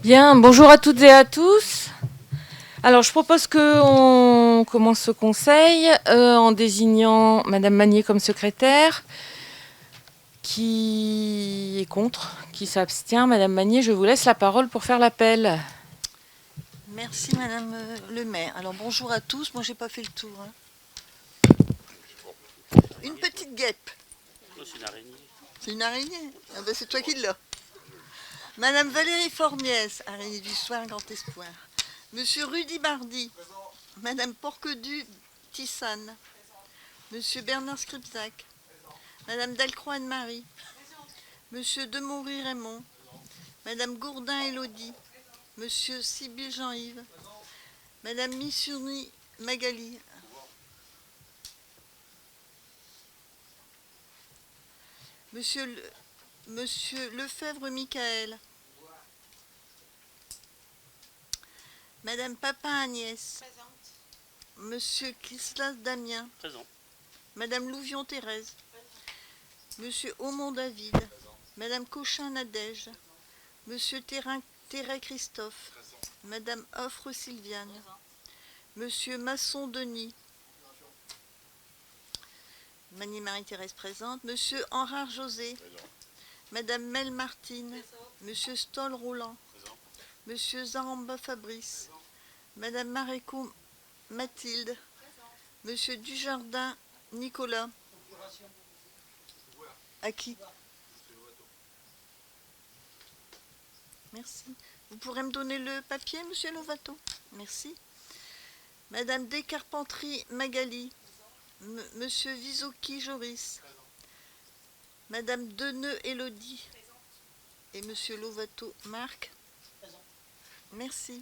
Bien, bonjour à toutes et à tous. Alors, je propose qu'on commence ce conseil en désignant Madame Magnier comme secrétaire. Qui est contre? Qui s'abstient? Madame Magnier, je vous laisse la parole pour faire l'appel. Merci Madame le maire. Alors bonjour à tous, moi j'ai pas fait le tour. Une petite guêpe. C'est une araignée. C'est une araignée. Ah ben c'est toi qui l'as. Madame Valérie Formiès, araignée du soir, grand espoir. Monsieur Rudy Bardy. Madame Porquedu Tissane. Monsieur Bernard Scripzac. Madame Delcroix Anne-Marie. Monsieur Demoury Raymond. Madame Gourdin Élodie. Monsieur Sibyl Jean-Yves. Madame Missouri Magali. Monsieur Lefebvre Michael. Madame Papin Agnès. Présente. Monsieur Kislas Damien. Présent. Madame Louvion Thérèse. Présent. Monsieur Aumont David. Présent. Madame Cochin Nadège. Monsieur Terray Christophe. Présent. Madame Offre Sylviane. Présent. Monsieur Masson Denis. Magnier Marie-Thérèse présente. Monsieur Henrard José. Présent. Madame Mel Martine. Présent. Monsieur Stoll Roland. Présent. Monsieur Zaramba Fabrice. Présent. Madame Maréco Mathilde. Présent. Monsieur Dujardin Nicolas. À qui? Merci. Vous pourrez me donner le papier, Monsieur Lovato? Merci. Madame Descarpentry Magali. Monsieur Visoki Joris. Présent. Madame Deneux Élodie. Présent. Et Monsieur Lovato Marc. Présent. Merci.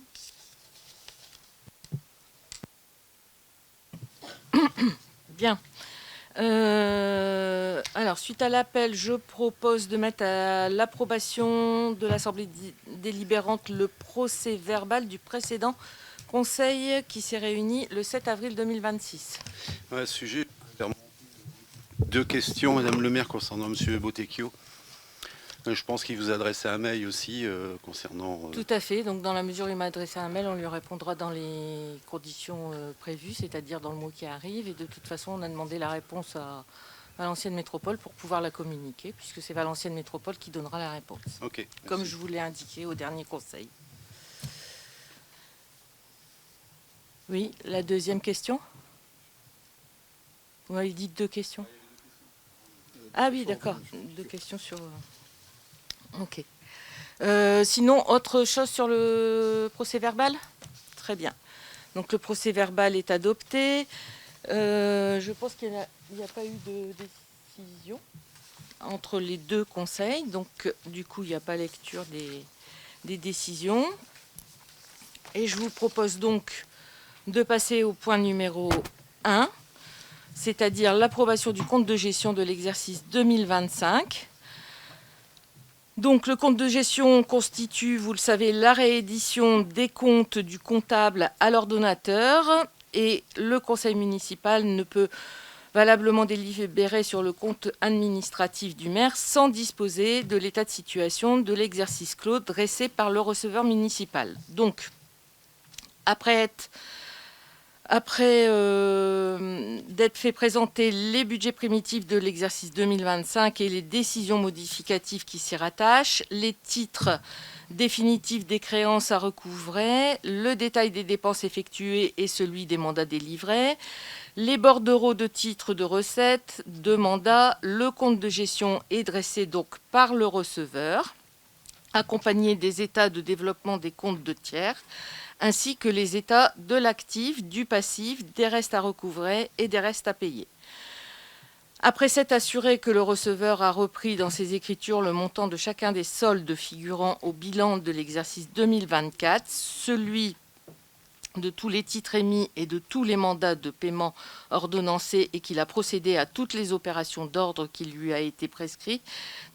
Bien. Alors, suite à l'appel, je propose de mettre à l'approbation de l'Assemblée délibérante le procès verbal du précédent conseil qui s'est réuni le 7 avril 2026. À ce sujet, deux questions, Madame le maire, concernant Monsieur Bottecchio. Je pense qu'il vous a adressé un mail aussi concernant... Tout à fait. Donc, dans la mesure où il m'a adressé un mail, on lui répondra dans les conditions prévues, c'est-à-dire dans le mois qui arrive. Et de toute façon, on a demandé la réponse à Valenciennes Métropole pour pouvoir la communiquer, puisque c'est Valenciennes Métropole qui donnera la réponse. Ok. Comme je vous l'ai indiqué au dernier conseil. Oui, la deuxième question. Vous m'avez dit deux questions. Ah oui, d'accord. Deux questions sur... Ok. Sinon, autre chose sur le procès verbal? Très bien. Donc, le procès verbal est adopté. Je pense qu'il n'y a pas eu de décision entre les deux conseils. Donc, du coup, il n'y a pas lecture des décisions. Et je vous propose donc de passer au point numéro 1, c'est-à-dire l'approbation du compte de gestion de l'exercice 2025. Donc, le compte de gestion constitue, vous le savez, la réédition des comptes du comptable à l'ordonnateur et le conseil municipal ne peut valablement délibérer sur le compte administratif du maire sans disposer de l'état de situation de l'exercice clos dressé par le receveur municipal. Donc, après d'être fait présenter les budgets primitifs de l'exercice 2025 et les décisions modificatives qui s'y rattachent, les titres définitifs des créances à recouvrer, le détail des dépenses effectuées et celui des mandats délivrés, les bordereaux de titres de recettes, de mandats, le compte de gestion est dressé donc par le receveur, accompagné des états de développement des comptes de tiers, ainsi que les états de l'actif, du passif, des restes à recouvrer et des restes à payer. Après s'être assuré que le receveur a repris dans ses écritures le montant de chacun des soldes figurant au bilan de l'exercice 2024, celui de tous les titres émis et de tous les mandats de paiement ordonnancés et qu'il a procédé à toutes les opérations d'ordre qui lui a été prescrit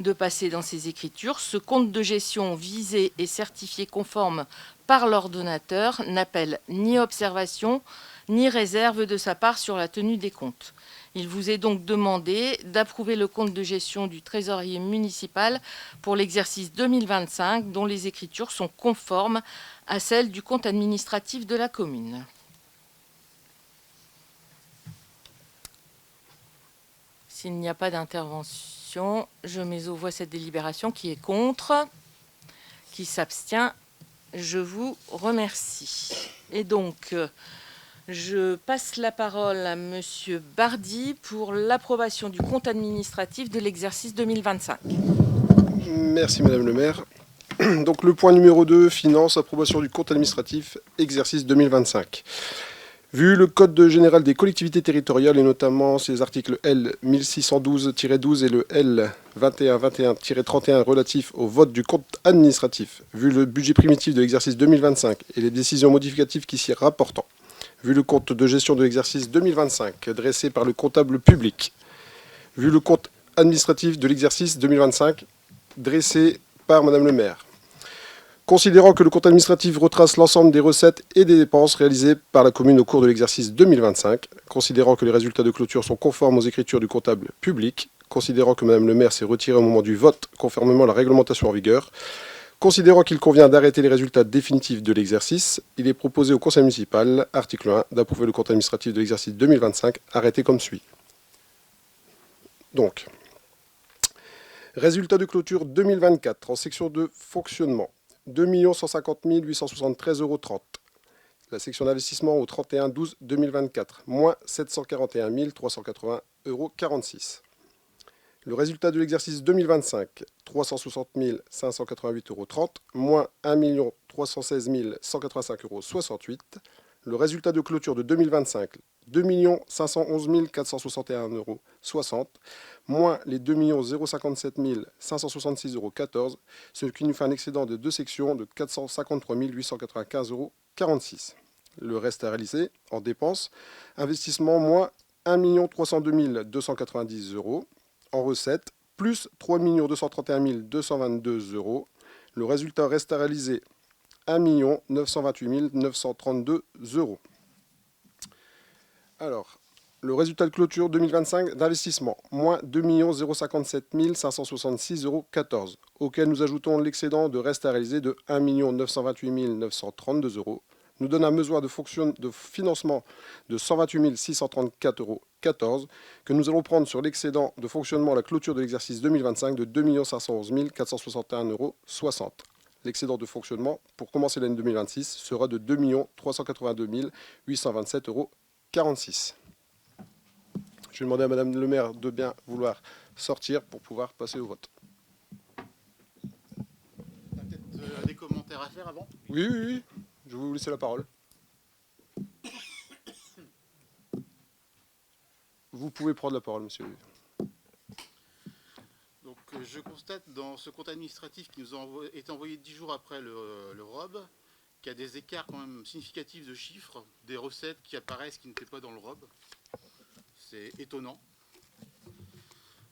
de passer dans ses écritures, ce compte de gestion visé et certifié conforme par l'ordonnateur n'appelle ni observation ni réserve de sa part sur la tenue des comptes. Il vous est donc demandé d'approuver le compte de gestion du trésorier municipal pour l'exercice 2025, dont les écritures sont conformes à celles du compte administratif de la commune. S'il n'y a pas d'intervention, je mets aux voix cette délibération. Qui est contre? Qui s'abstient? Je vous remercie. Et donc, je passe la parole à Monsieur Bardy pour l'approbation du compte administratif de l'exercice 2025. Merci Madame le maire. Donc le point numéro 2, finance, approbation du compte administratif, exercice 2025. Vu le Code général des collectivités territoriales et notamment ses articles L 1612-12 et le L 2121-31 relatifs au vote du compte administratif, vu le budget primitif de l'exercice 2025 et les décisions modificatives qui s'y rapportent, vu le compte de gestion de l'exercice 2025 dressé par le comptable public, vu le compte administratif de l'exercice 2025 dressé par Madame le maire, considérant que le compte administratif retrace l'ensemble des recettes et des dépenses réalisées par la commune au cours de l'exercice 2025, considérant que les résultats de clôture sont conformes aux écritures du comptable public, considérant que Madame le maire s'est retirée au moment du vote conformément à la réglementation en vigueur, considérant qu'il convient d'arrêter les résultats définitifs de l'exercice, il est proposé au conseil municipal, article 1, d'approuver le compte administratif de l'exercice 2025, arrêté comme suit. Donc, résultat de clôture 2024 en section de fonctionnement. 2 150 873,30 €. La section d'investissement au 31/12/2024, moins 741 380,46 €. Le résultat de l'exercice 2025, 360 588,30 €, moins 1 316 185,68 €. Le résultat de clôture de 2025, 2 511 461,60 €, moins les 2 057 566,14 €, ce qui nous fait un excédent de deux sections de 453 895,46 €. Le reste à réaliser en dépenses, investissement moins 1 302 290 €, en recettes plus 3 231 222 €. Le résultat reste à réaliser 1 928 932 €. Alors, le résultat de clôture 2025 d'investissement, moins 2 057 566,14 €, auquel nous ajoutons l'excédent de reste à réaliser de 1 928 932 €, nous donne un besoin de financement de 128 634,14 €, que nous allons prendre sur l'excédent de fonctionnement à la clôture de l'exercice 2025 de 2 511 461,60 €. L'excédent de fonctionnement, pour commencer l'année 2026, sera de 2 382 827,46 €. Je vais demander à Madame le maire de bien vouloir sortir pour pouvoir passer au vote. On a peut-être des commentaires à faire avant? Oui. Je vais vous laisser la parole. Vous pouvez prendre la parole, monsieur. Donc, je constate dans ce compte administratif qui nous a été envoyé 10 jours après le ROB qu'il y a des écarts quand même significatifs de chiffres, des recettes qui apparaissent qui n'étaient pas dans le ROB. C'est étonnant.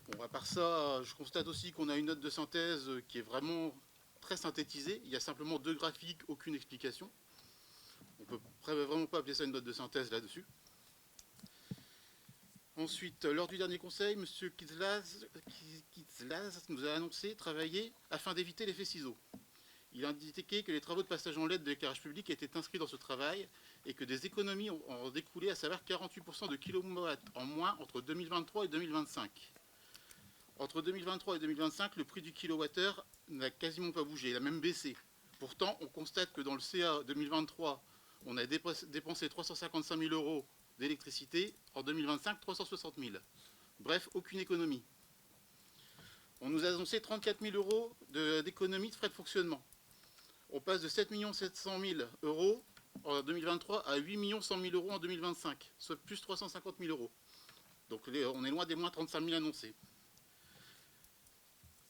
Bon, à part ça, je constate aussi qu'on a une note de synthèse qui est vraiment très synthétisée. Il y a simplement 2 graphiques, aucune explication. On ne peut vraiment pas appeler ça une note de synthèse là-dessus. Ensuite, lors du dernier conseil, M. Kitzlaz nous a annoncé travailler afin d'éviter l'effet ciseau. Il a indiqué que les travaux de passage en LED de l'éclairage public étaient inscrits dans ce travail et que des économies ont découlé, à savoir 48% de kilowatts en moins entre 2023 et 2025. Entre 2023 et 2025, le prix du kilowattheure n'a quasiment pas bougé, il a même baissé. Pourtant, on constate que dans le CA 2023, on a dépensé 355 000 € d'électricité, en 2025, 360 000. Bref, aucune économie. On nous a annoncé 34 000 € d'économie de frais de fonctionnement. On passe de 7 700 000 € en 2023 à 8 100 000 € en 2025, soit plus 350 000 €. Donc on est loin des moins 35 000 annoncés.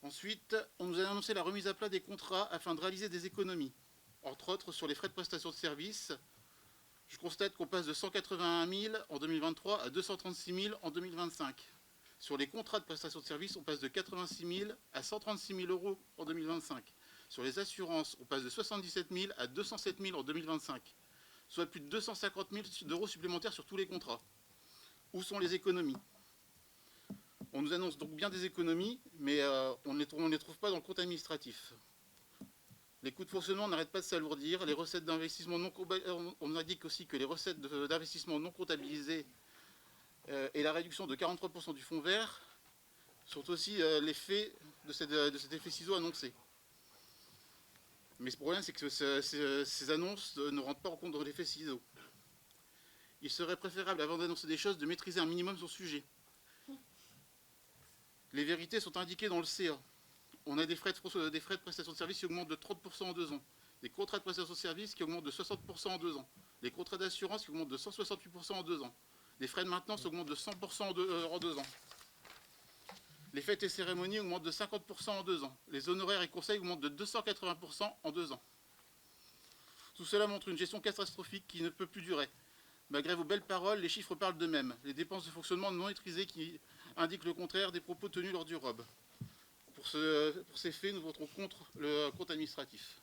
Ensuite, on nous a annoncé la remise à plat des contrats afin de réaliser des économies, entre autres sur les frais de prestation de services. Je constate qu'on passe de 181 000 en 2023 à 236 000 en 2025. Sur les contrats de prestation de services, on passe de 86 000 à 136 000 € en 2025. Sur les assurances, on passe de 77 000 à 207 000 en 2025, soit plus de 250 000 € supplémentaires sur tous les contrats. Où sont les économies? On nous annonce donc bien des économies, mais on ne les trouve pas dans le compte administratif. Les coûts de fonctionnement n'arrêtent pas de s'alourdir. Les recettes d'investissement on indique aussi que les recettes d'investissement non comptabilisées et la réduction de 43% du fonds vert sont aussi l'effet de cet effet ciseau annoncé. Mais le problème, c'est que ces annonces ne rentrent pas en compte dans l'effet ciseau. Il serait préférable, avant d'annoncer des choses, de maîtriser un minimum son sujet. Les vérités sont indiquées dans le CA. On a des frais de prestation de services qui augmentent de 30% en 2 ans. Des contrats de prestation de services qui augmentent de 60% en 2 ans. Des contrats d'assurance qui augmentent de 168% en 2 ans. Les frais de maintenance augmentent de 100% en 2 ans. Les fêtes et cérémonies augmentent de 50% en 2 ans. Les honoraires et conseils augmentent de 280% en 2 ans. Tout cela montre une gestion catastrophique qui ne peut plus durer. Malgré vos belles paroles, les chiffres parlent d'eux-mêmes. Les dépenses de fonctionnement non maîtrisées qui indiquent le contraire des propos tenus lors du ROB. Pour ces faits, nous voterons contre le compte administratif.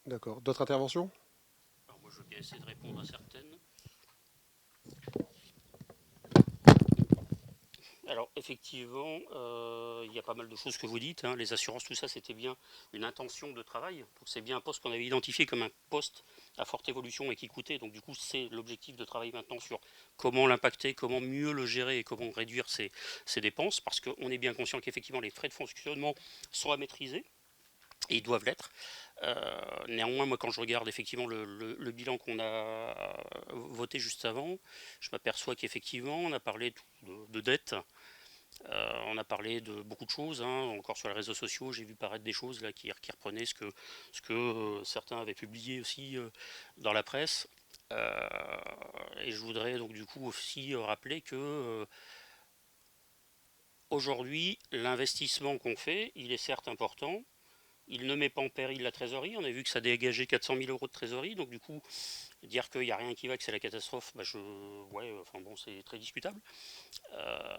D'accord. D'autres interventions? Alors moi, je veux bien essayer de répondre à certaines. Alors, effectivement, il y a pas mal de choses que vous dites. Hein. Les assurances, tout ça, c'était bien une intention de travail. Donc, c'est bien un poste qu'on avait identifié comme un poste à forte évolution et qui coûtait. Donc, du coup, c'est l'objectif de travail maintenant sur comment l'impacter, comment mieux le gérer et comment réduire ses dépenses. Parce qu'on est bien conscient qu'effectivement, les frais de fonctionnement sont à maîtriser. Et ils doivent l'être. Néanmoins, moi, quand je regarde effectivement le bilan qu'on a voté juste avant, je m'aperçois qu'effectivement, on a parlé de dette, on a parlé de beaucoup de choses. Hein. Encore sur les réseaux sociaux, j'ai vu paraître des choses là, qui reprenaient ce que certains avaient publié aussi dans la presse. Et je voudrais donc du coup aussi rappeler que aujourd'hui, l'investissement qu'on fait, il est certes important. Il ne met pas en péril la trésorerie. On a vu que ça a dégagé 400 000 euros de trésorerie. Donc du coup, dire qu'il n'y a rien qui va, que c'est la catastrophe, c'est très discutable.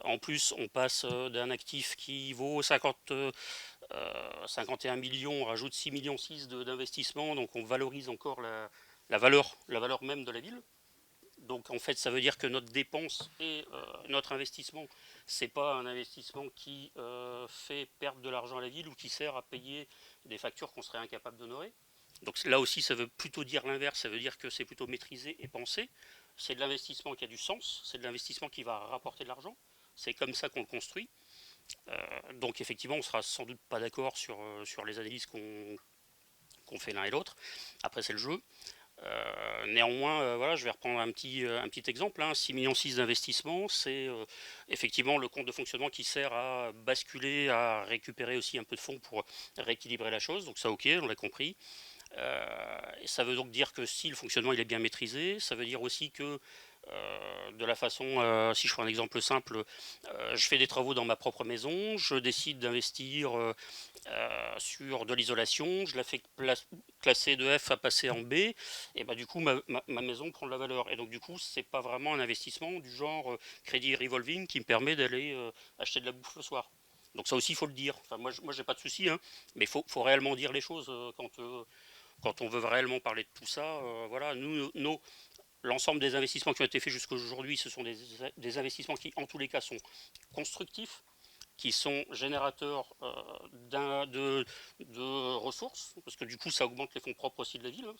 En plus, on passe d'un actif qui vaut 51 millions, on rajoute 6,6 millions d'investissement. Donc on valorise encore la valeur même de la ville. Donc en fait, ça veut dire que notre dépense et notre investissement, c'est pas un investissement qui fait perdre de l'argent à la ville ou qui sert à payer des factures qu'on serait incapable d'honorer. Donc là aussi, ça veut plutôt dire l'inverse, ça veut dire que c'est plutôt maîtrisé et pensé. C'est de l'investissement qui a du sens, c'est de l'investissement qui va rapporter de l'argent. C'est comme ça qu'on le construit. Donc effectivement, on sera sans doute pas d'accord sur les analyses qu'on fait l'un et l'autre. Après, c'est le jeu. Néanmoins, voilà, je vais reprendre un petit exemple. 6,6 millions d'investissement, c'est effectivement le compte de fonctionnement qui sert à basculer, à récupérer aussi un peu de fonds pour rééquilibrer la chose. Donc ça, ok, on l'a compris. Et ça veut donc dire que si le fonctionnement il est bien maîtrisé, ça veut dire aussi que de la façon, si je prends un exemple simple, je fais des travaux dans ma propre maison, je décide d'investir sur de l'isolation, je la fais classer de F à passer en B, et bah, du coup ma maison prend de la valeur. Et donc du coup c'est pas vraiment un investissement du genre crédit revolving qui me permet d'aller acheter de la bouffe le soir. Donc ça aussi il faut le dire. Enfin, moi j'ai pas de souci, hein, mais il faut réellement dire les choses quand on veut réellement parler de tout ça. Voilà, l'ensemble des investissements qui ont été faits jusqu'à aujourd'hui, ce sont des investissements qui, en tous les cas, sont constructifs, qui sont générateurs de ressources, parce que du coup, ça augmente les fonds propres aussi de la ville. Hein,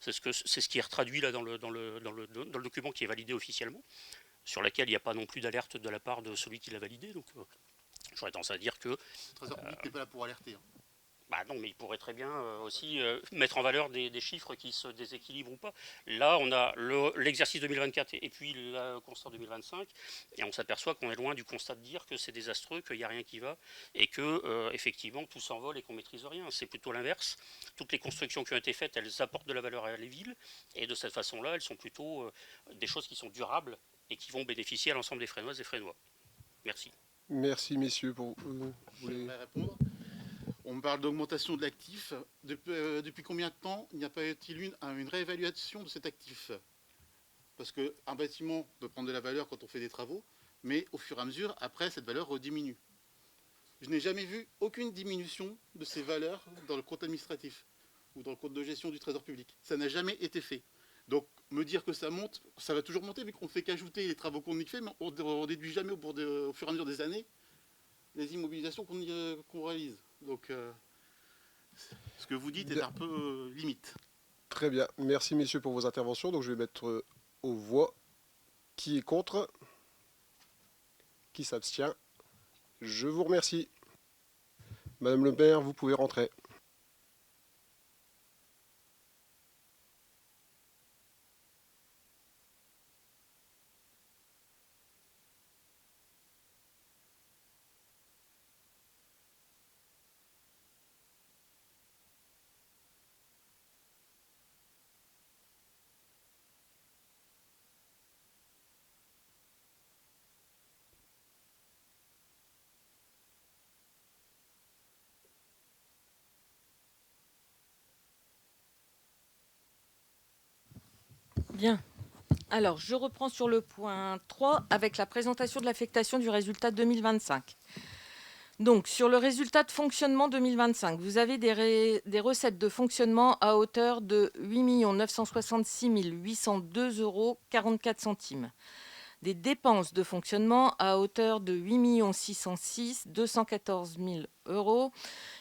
c'est ce qui est retraduit là dans le document qui est validé officiellement, sur lequel il n'y a pas non plus d'alerte de la part de celui qui l'a validé. Donc, j'aurais tendance à dire que... Le Trésor public n'est pas là pour alerter. Hein. Bah non, mais il pourrait très bien aussi mettre en valeur des chiffres qui se déséquilibrent ou pas. Là, on a l'exercice 2024 et puis le constat 2025, et on s'aperçoit qu'on est loin du constat de dire que c'est désastreux, qu'il n'y a rien qui va, et que effectivement tout s'envole et qu'on ne maîtrise rien. C'est plutôt l'inverse. Toutes les constructions qui ont été faites, elles apportent de la valeur à les villes, et de cette façon-là, elles sont plutôt des choses qui sont durables et qui vont bénéficier à l'ensemble des Fresnoises et Fresnois. Merci. Merci messieurs pour... Je voudrais répondre. On me parle d'augmentation de l'actif. Depuis combien de temps il n'y a pas eu une réévaluation de cet actif? Parce qu'un bâtiment peut prendre de la valeur quand on fait des travaux, mais au fur et à mesure, après, cette valeur rediminue. Je n'ai jamais vu aucune diminution de ces valeurs dans le compte administratif ou dans le compte de gestion du Trésor public. Ça n'a jamais été fait. Donc, me dire que ça monte, ça va toujours monter, mais qu'on ne fait qu'ajouter les travaux qu'on y fait, mais on ne déduit jamais au fur et à mesure des années les immobilisations qu'on réalise. Donc, ce que vous dites est un peu limite. Très bien. Merci, messieurs, pour vos interventions. Donc, je vais mettre aux voix. Qui est contre? Qui s'abstient? Je vous remercie. Madame le maire, vous pouvez rentrer. Bien. Alors, je reprends sur le point 3 avec la présentation de l'affectation du résultat 2025. Donc, sur le résultat de fonctionnement 2025, vous avez des recettes de fonctionnement à hauteur de 8 966 802,44 euros. Des dépenses de fonctionnement à hauteur de 8 606 214 000 euros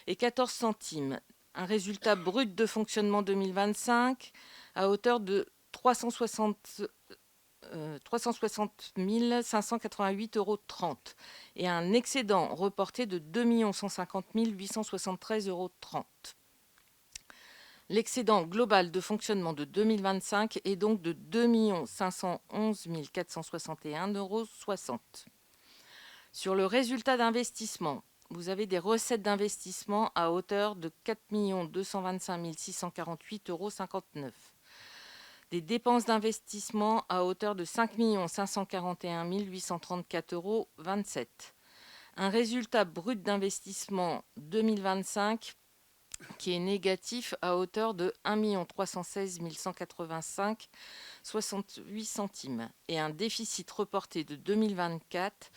et 14 centimes. Un résultat brut de fonctionnement 2025 à hauteur de 360 588,30 euros et un excédent reporté de 2 150 873,30 euros. L'excédent global de fonctionnement de 2025 est donc de 2 511 461,60 euros. Sur le résultat d'investissement, vous avez des recettes d'investissement à hauteur de 4 225 648,59 euros. Des dépenses d'investissement à hauteur de 5 541 834,27 euros. Un résultat brut d'investissement 2025 qui est négatif à hauteur de 1 316 185,68 centimes et un déficit reporté de 2024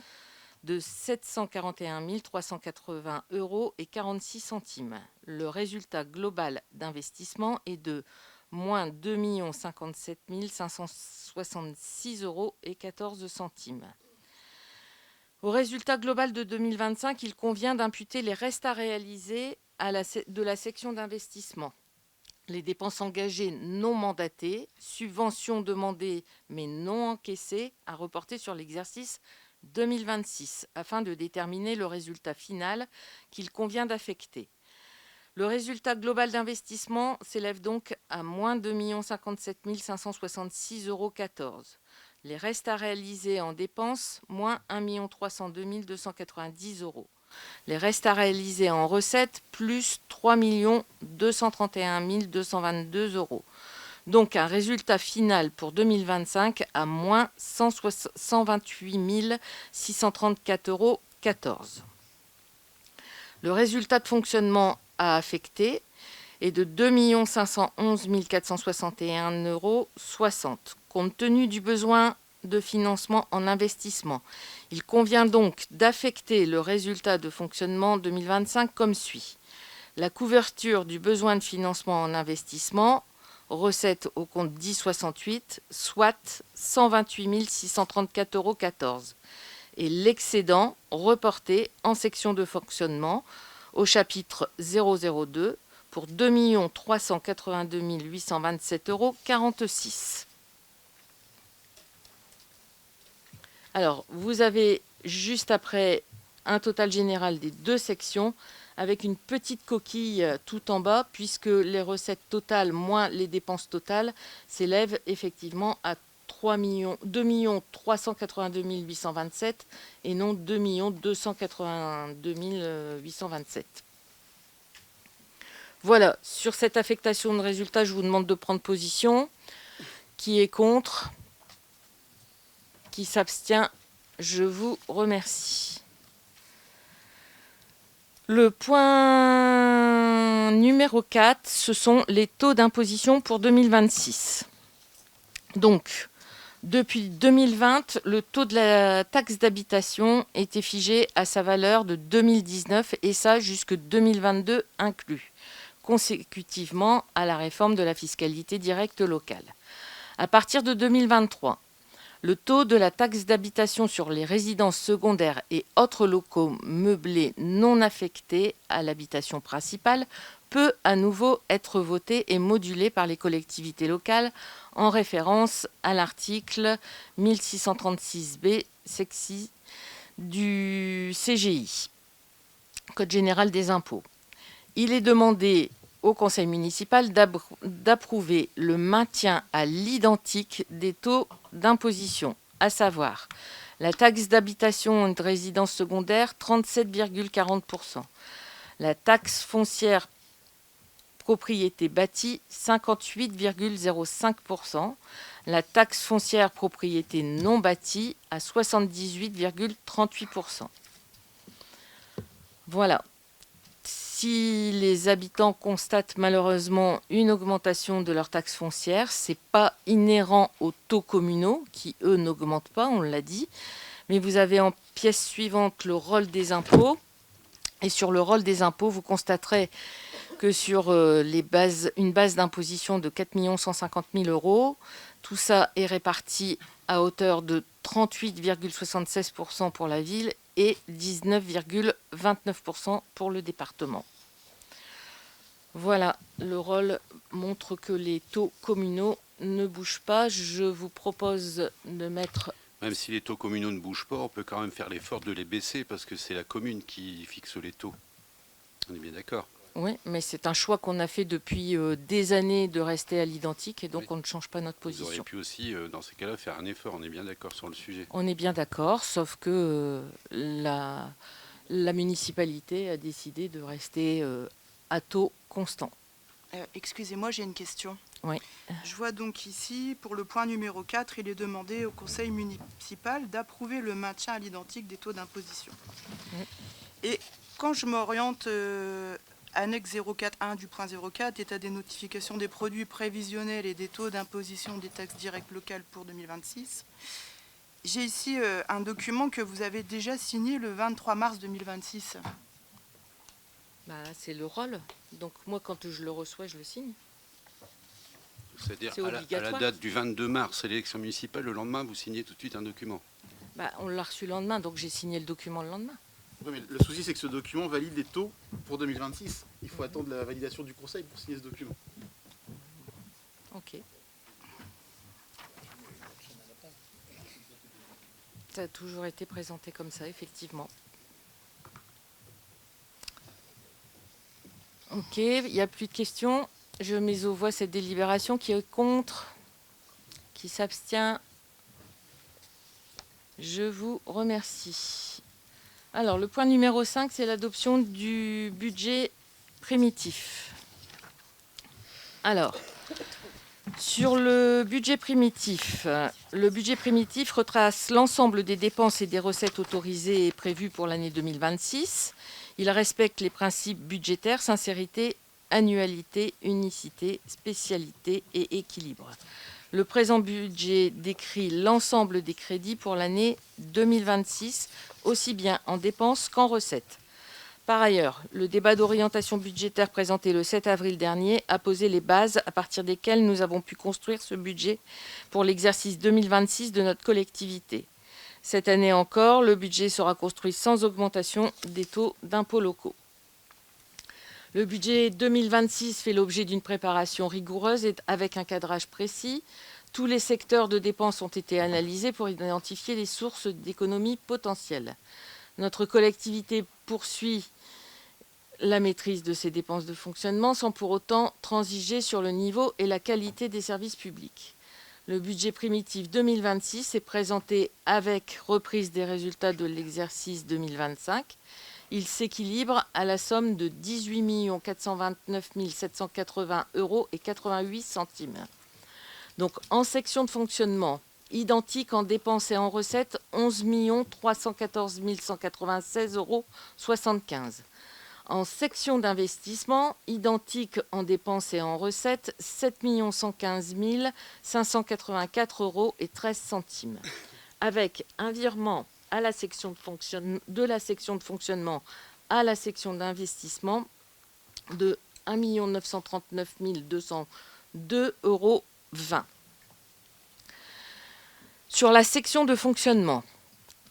de 741 380 euros et 46 centimes. Le résultat global d'investissement est de moins 2 057 566 euros et 14 centimes. Au résultat global de 2025, il convient d'imputer les restes à réaliser de la section d'investissement. Les dépenses engagées non mandatées, subventions demandées mais non encaissées, à reporter sur l'exercice 2026, afin de déterminer le résultat final qu'il convient d'affecter. Le résultat global d'investissement s'élève donc à moins 2 057 566,14 euros. Les restes à réaliser en dépenses, moins 1 302 290 euros. Les restes à réaliser en recettes, plus 3 231 222 euros. Donc un résultat final pour 2025 à moins 128 634,14 euros. Le résultat de fonctionnement à affecter est de 2 511 461,60 euros. Compte tenu du besoin de financement en investissement, il convient donc d'affecter le résultat de fonctionnement 2025 comme suit. La couverture du besoin de financement en investissement, recette au compte 1068, soit 128 634,14 euros. Et l'excédent reporté en section de fonctionnement au chapitre 002 pour 2 382 827,46 euros. Alors, vous avez juste après un total général des deux sections avec une petite coquille tout en bas, puisque les recettes totales moins les dépenses totales s'élèvent effectivement à 2 382 827 et non 2 282 827. Voilà, sur cette affectation de résultats, je vous demande de prendre position. Qui est contre? Qui s'abstient? Je vous remercie. Le point numéro 4, ce sont les taux d'imposition pour 2026. Donc, depuis 2020, le taux de la taxe d'habitation était figé à sa valeur de 2019 et ça jusque 2022 inclus, consécutivement à la réforme de la fiscalité directe locale. À partir de 2023, le taux de la taxe d'habitation sur les résidences secondaires et autres locaux meublés non affectés à l'habitation principale peut à nouveau être voté et modulé par les collectivités locales en référence à l'article 1636b sexy du CGI, Code général des impôts. Il est demandé au conseil municipal d'approuver le maintien à l'identique des taux d'imposition, à savoir la taxe d'habitation de résidence secondaire 37,40%, la taxe foncière propriété bâtie 58,05%, la taxe foncière propriété non bâtie à 78,38%. Voilà. Si les habitants constatent malheureusement une augmentation de leur taxe foncière, ce n'est pas inhérent aux taux communaux qui, eux, n'augmentent pas, on l'a dit. Mais vous avez en pièce suivante le rôle des impôts. Et sur le rôle des impôts, vous constaterez que sur une base d'imposition de 4 150 000 €, tout ça est réparti à hauteur de 38,76% pour la ville et 19,29% pour le département. Voilà, le rôle montre que les taux communaux ne bougent pas. Je vous propose de mettre... Même si les taux communaux ne bougent pas, on peut quand même faire l'effort de les baisser parce que c'est la commune qui fixe les taux. On est bien d'accord. Oui, mais c'est un choix qu'on a fait depuis des années de rester à l'identique et donc Oui. on ne change pas notre Vous position. auriez pu aussi, dans ces cas-là, faire un effort. On est bien d'accord sur le sujet. On est bien d'accord, sauf que la municipalité a décidé de rester à taux constant. Excusez-moi, j'ai une question. Oui. Je vois donc ici, pour le point numéro 4, il est demandé au conseil municipal d'approuver le maintien à l'identique des taux d'imposition. Oui. Et quand je m'oriente annexe 041 du point 04, état des notifications des produits prévisionnels et des taux d'imposition des taxes directes locales pour 2026, j'ai ici un document que vous avez déjà signé le 23 mars 2026. Bah, c'est le rôle. Donc moi, quand je le reçois, je le signe. C'est-à-dire C'est à la obligatoire. date du 22 mars, l'élection municipale, le lendemain, vous signez tout de suite un document. Bah, on l'a reçu le lendemain, donc j'ai signé le document le lendemain. Oui, mais le souci, c'est que ce document valide les taux pour 2026. Il faut attendre la validation du conseil pour signer ce document. Ok. Ça a toujours été présenté comme ça, effectivement. Ok, il n'y a plus de questions. Je mets aux voix cette délibération. Qui est contre? Qui s'abstient? Je vous remercie. Alors, le point numéro 5, c'est l'adoption du budget primitif. Alors, sur le budget primitif retrace l'ensemble des dépenses et des recettes autorisées et prévues pour l'année 2026. Il respecte les principes budgétaires, sincérité, annualité, unicité, spécialité et équilibre. Le présent budget décrit l'ensemble des crédits pour l'année 2026, aussi bien en dépenses qu'en recettes. Par ailleurs, le débat d'orientation budgétaire présenté le 7 avril dernier a posé les bases à partir desquelles nous avons pu construire ce budget pour l'exercice 2026 de notre collectivité. Cette année encore, le budget sera construit sans augmentation des taux d'impôts locaux. Le budget 2026 fait l'objet d'une préparation rigoureuse et avec un cadrage précis. Tous les secteurs de dépenses ont été analysés pour identifier les sources d'économies potentielles. Notre collectivité poursuit la maîtrise de ses dépenses de fonctionnement sans pour autant transiger sur le niveau et la qualité des services publics. Le budget primitif 2026 est présenté avec reprise des résultats de l'exercice 2025. Il s'équilibre à la somme de 18 429 780 € et 88 centimes. Donc en section de fonctionnement, identique en dépenses et en recettes, 11 314 196 € 75. En section d'investissement, identique en dépenses et en recettes, 7 115 584 € et 13 centimes. Avec un virement à la section de la section de fonctionnement à la section d'investissement de 1 939 202 € 20. Sur la section de fonctionnement.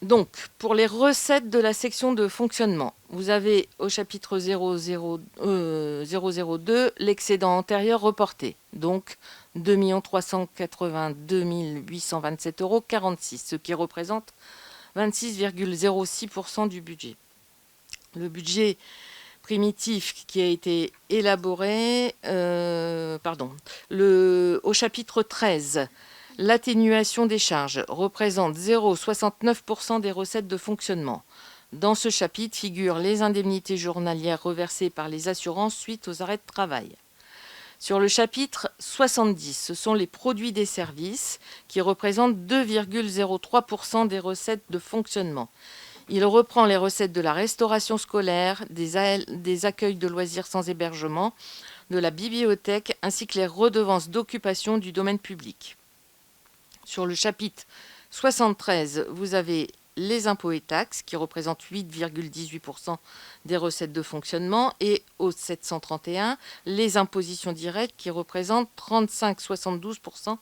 Donc, pour les recettes de la section de fonctionnement, vous avez au chapitre 002 l'excédent antérieur reporté. Donc, 2 382 827,46 €, ce qui représente 26,06% du budget. Le budget primitif qui a été élaboré, au chapitre 13, l'atténuation des charges représente 0,69% des recettes de fonctionnement. Dans ce chapitre figurent les indemnités journalières reversées par les assurances suite aux arrêts de travail. Sur le chapitre 70, ce sont les produits des services qui représentent 2,03% des recettes de fonctionnement. Il reprend les recettes de la restauration scolaire, des accueils de loisirs sans hébergement, de la bibliothèque, ainsi que les redevances d'occupation du domaine public. Sur le chapitre 73, vous avez les impôts et taxes qui représentent 8,18% des recettes de fonctionnement et au 731, les impositions directes qui représentent 35,72%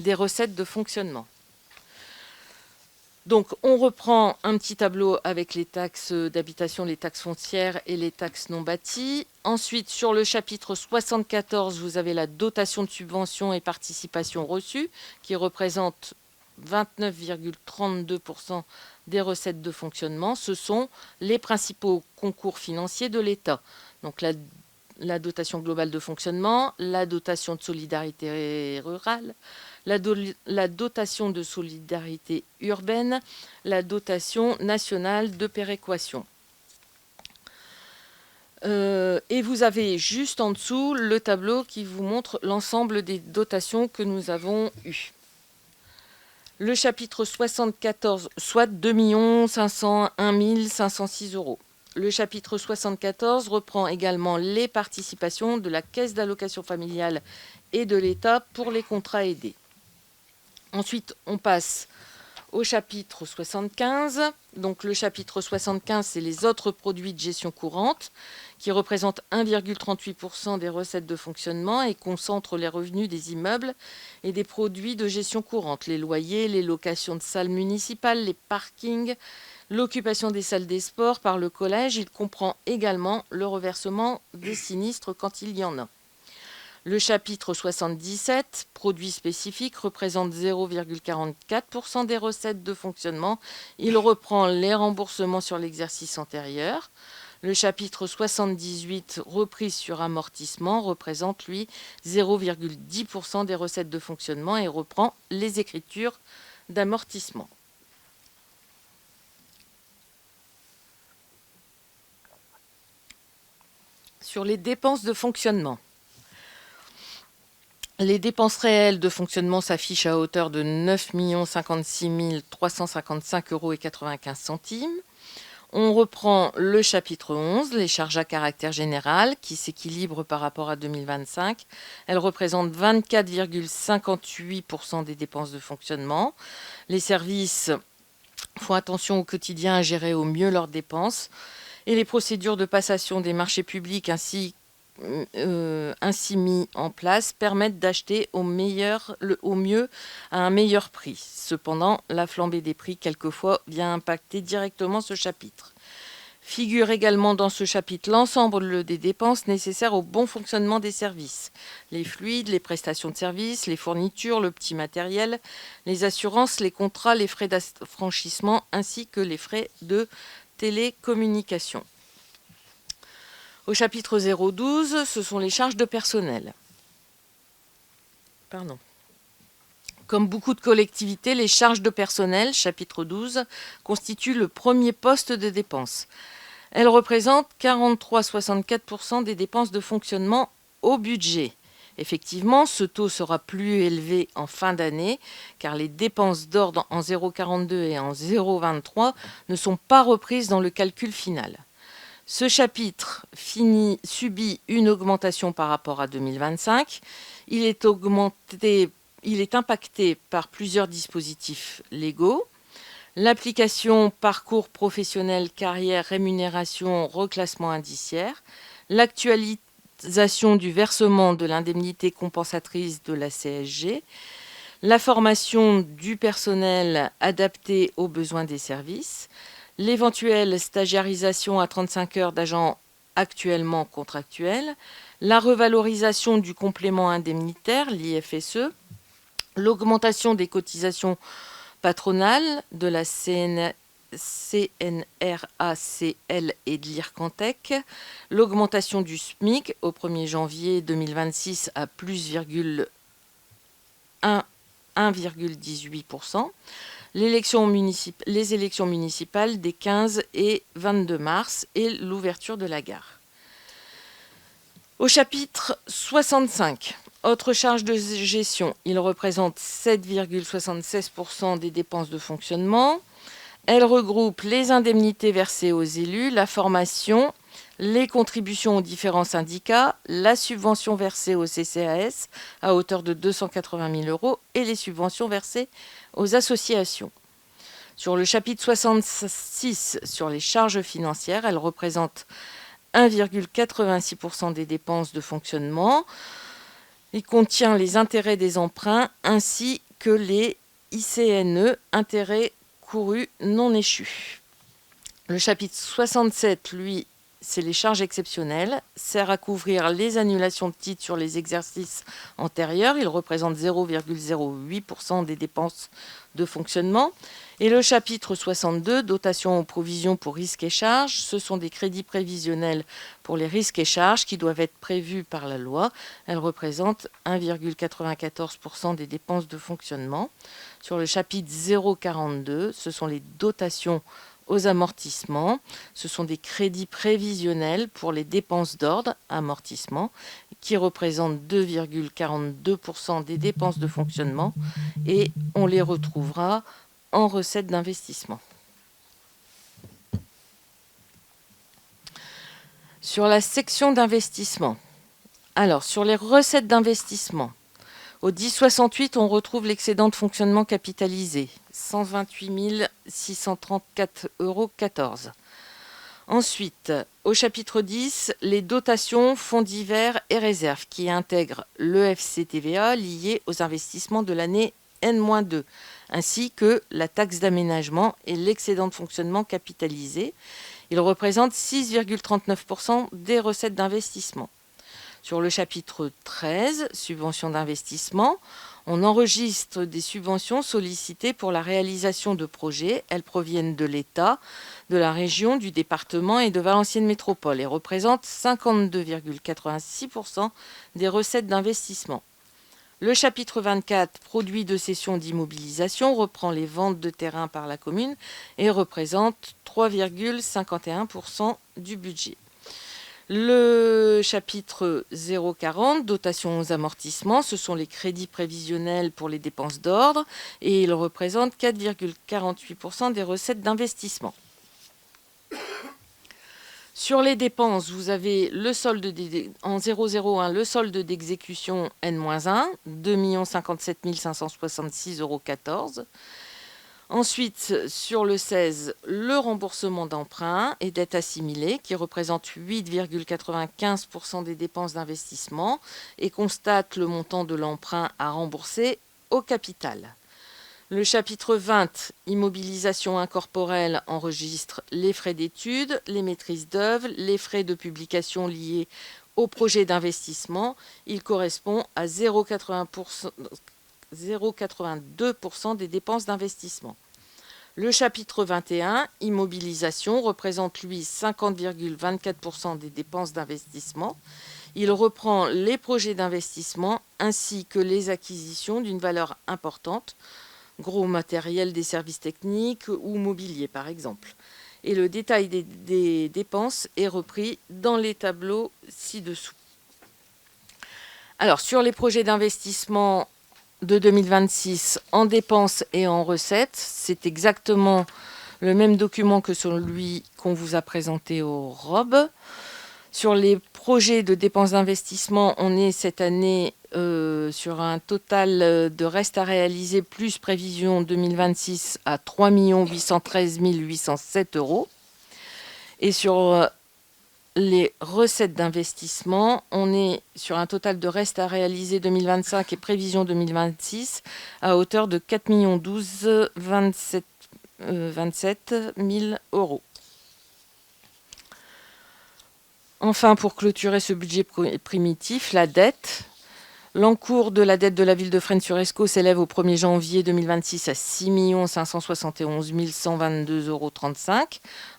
des recettes de fonctionnement. Donc, on reprend un petit tableau avec les taxes d'habitation, les taxes foncières et les taxes non bâties. Ensuite, sur le chapitre 74, vous avez la dotation de subvention et participation reçue qui représente 29,32% des recettes de fonctionnement. Ce sont les principaux concours financiers de l'État. Donc, la dotation globale de fonctionnement, la dotation de solidarité rurale, la dotation de solidarité urbaine, la dotation nationale de péréquation. Et vous avez juste en dessous le tableau qui vous montre l'ensemble des dotations que nous avons eues. Le chapitre 74, soit 2 501 506 €. Le chapitre 74 reprend également les participations de la Caisse d'allocation familiale et de l'État pour les contrats aidés. Ensuite, on passe au chapitre 75. Donc, le chapitre 75, c'est les autres produits de gestion courante qui représentent 1,38% des recettes de fonctionnement et concentrent les revenus des immeubles et des produits de gestion courante, les loyers, les locations de salles municipales, les parkings, l'occupation des salles des sports par le collège. Il comprend également le reversement des sinistres quand il y en a. Le chapitre 77, produits spécifiques, représente 0,44% des recettes de fonctionnement. Il reprend les remboursements sur l'exercice antérieur. Le chapitre 78, reprise sur amortissement, représente, lui, 0,10% des recettes de fonctionnement et reprend les écritures d'amortissement. Sur les dépenses de fonctionnement. Les dépenses réelles de fonctionnement s'affichent à hauteur de 9 056 355,95 €. On reprend le chapitre 11, les charges à caractère général, qui s'équilibrent par rapport à 2025. Elles représentent 24,58% des dépenses de fonctionnement. Les services font attention au quotidien à gérer au mieux leurs dépenses. Et les procédures de passation des marchés publics ainsi mis en place permettent d'acheter au mieux à un meilleur prix. Cependant, la flambée des prix quelquefois vient impacter directement ce chapitre. Figure également dans ce chapitre l'ensemble des dépenses nécessaires au bon fonctionnement des services. Les fluides, les prestations de services, les fournitures, le petit matériel, les assurances, les contrats, les frais d'affranchissement ainsi que les frais de télécommunication. Au chapitre 012, ce sont les charges de personnel. Comme beaucoup de collectivités, les charges de personnel, chapitre 12, constituent le premier poste de dépenses. Elles représentent 43,64% des dépenses de fonctionnement au budget. Effectivement, ce taux sera plus élevé en fin d'année, car les dépenses d'ordre en 0,42 et en 0,23 ne sont pas reprises dans le calcul final. Ce chapitre subit une augmentation par rapport à 2025. Il est impacté par plusieurs dispositifs légaux. L'application parcours professionnel, carrière, rémunération, reclassement indiciaire. L'actualisation du versement de l'indemnité compensatrice de la CSG. la formation du personnel adaptée aux besoins des services, l'éventuelle stagiarisation à 35 heures d'agents actuellement contractuels, la revalorisation du complément indemnitaire, l'IFSE, l'augmentation des cotisations patronales de la CNRACL et de l'IRCANTEC, l'augmentation du SMIC au 1er janvier 2026 à plus 1,18%, les élections municipales des 15 et 22 mars et l'ouverture de la gare. Au chapitre 65, autres charges de gestion, il représente 7,76% des dépenses de fonctionnement. Elle regroupe les indemnités versées aux élus, la formation, les contributions aux différents syndicats, la subvention versée au CCAS à hauteur de 280 000 € et les subventions versées aux associations. Sur le chapitre 66, sur les charges financières, elle représente 1,86% des dépenses de fonctionnement. Il contient les intérêts des emprunts ainsi que les ICNE, intérêts courus non échus. Le chapitre 67, lui, c'est les charges exceptionnelles, sert à couvrir les annulations de titres sur les exercices antérieurs. Il représente 0,08% des dépenses de fonctionnement. Et le chapitre 62, dotation aux provisions pour risques et charges, ce sont des crédits prévisionnels pour les risques et charges qui doivent être prévus par la loi. Elles représentent 1,94% des dépenses de fonctionnement. Sur le chapitre 042, ce sont les dotations aux amortissements. Ce sont des crédits prévisionnels pour les dépenses d'ordre, amortissement, qui représentent 2,42% des dépenses de fonctionnement et on les retrouvera en recettes d'investissement. Sur la section d'investissement, alors sur les recettes d'investissement, au 1068, on retrouve l'excédent de fonctionnement capitalisé, 128 634,14 €. Ensuite, au chapitre 10, les dotations, fonds divers et réserves qui intègrent le FCTVA lié aux investissements de l'année N-2, ainsi que la taxe d'aménagement et l'excédent de fonctionnement capitalisé. Il représente 6,39% des recettes d'investissement. Sur le chapitre 13, subventions d'investissement, on enregistre des subventions sollicitées pour la réalisation de projets. Elles proviennent de l'État, de la région, du département et de Valenciennes Métropole et représentent 52,86% des recettes d'investissement. Le chapitre 24, produits de cession d'immobilisation, reprend les ventes de terrain par la commune et représente 3,51% du budget. Le chapitre 040, dotation aux amortissements, ce sont les crédits prévisionnels pour les dépenses d'ordre et ils représentent 4,48% des recettes d'investissement. Sur les dépenses, vous avez le solde en 001, le solde d'exécution N-1, 2 57 566,14 €. Ensuite, sur le 16, le remboursement d'emprunts et dettes assimilées qui représente 8,95% des dépenses d'investissement et constate le montant de l'emprunt à rembourser au capital. Le chapitre 20, immobilisation incorporelle, enregistre les frais d'études, les maîtrises d'œuvre, les frais de publication liés au projet d'investissement. Il correspond à 0,82% des dépenses d'investissement. Le chapitre 21, immobilisation, représente lui 50,24% des dépenses d'investissement. Il reprend les projets d'investissement ainsi que les acquisitions d'une valeur importante, gros matériel des services techniques ou mobilier par exemple. Et le détail des dépenses est repris dans les tableaux ci-dessous. Alors, sur les projets d'investissement de 2026 en dépenses et en recettes, c'est exactement le même document que celui qu'on vous a présenté au ROB. Sur les projets de dépenses d'investissement, on est cette année sur un total de reste à réaliser plus prévision 2026 à 3 813 807 €. Et sur les recettes d'investissement, on est sur un total de reste à réaliser 2025 et prévision 2026 à hauteur de 4 12 27 000 euros. Enfin, pour clôturer ce budget primitif, la dette. L'encours de la dette de la ville de Fresnes-sur-Escaut s'élève au 1er janvier 2026 à 6 571 122,35 euros.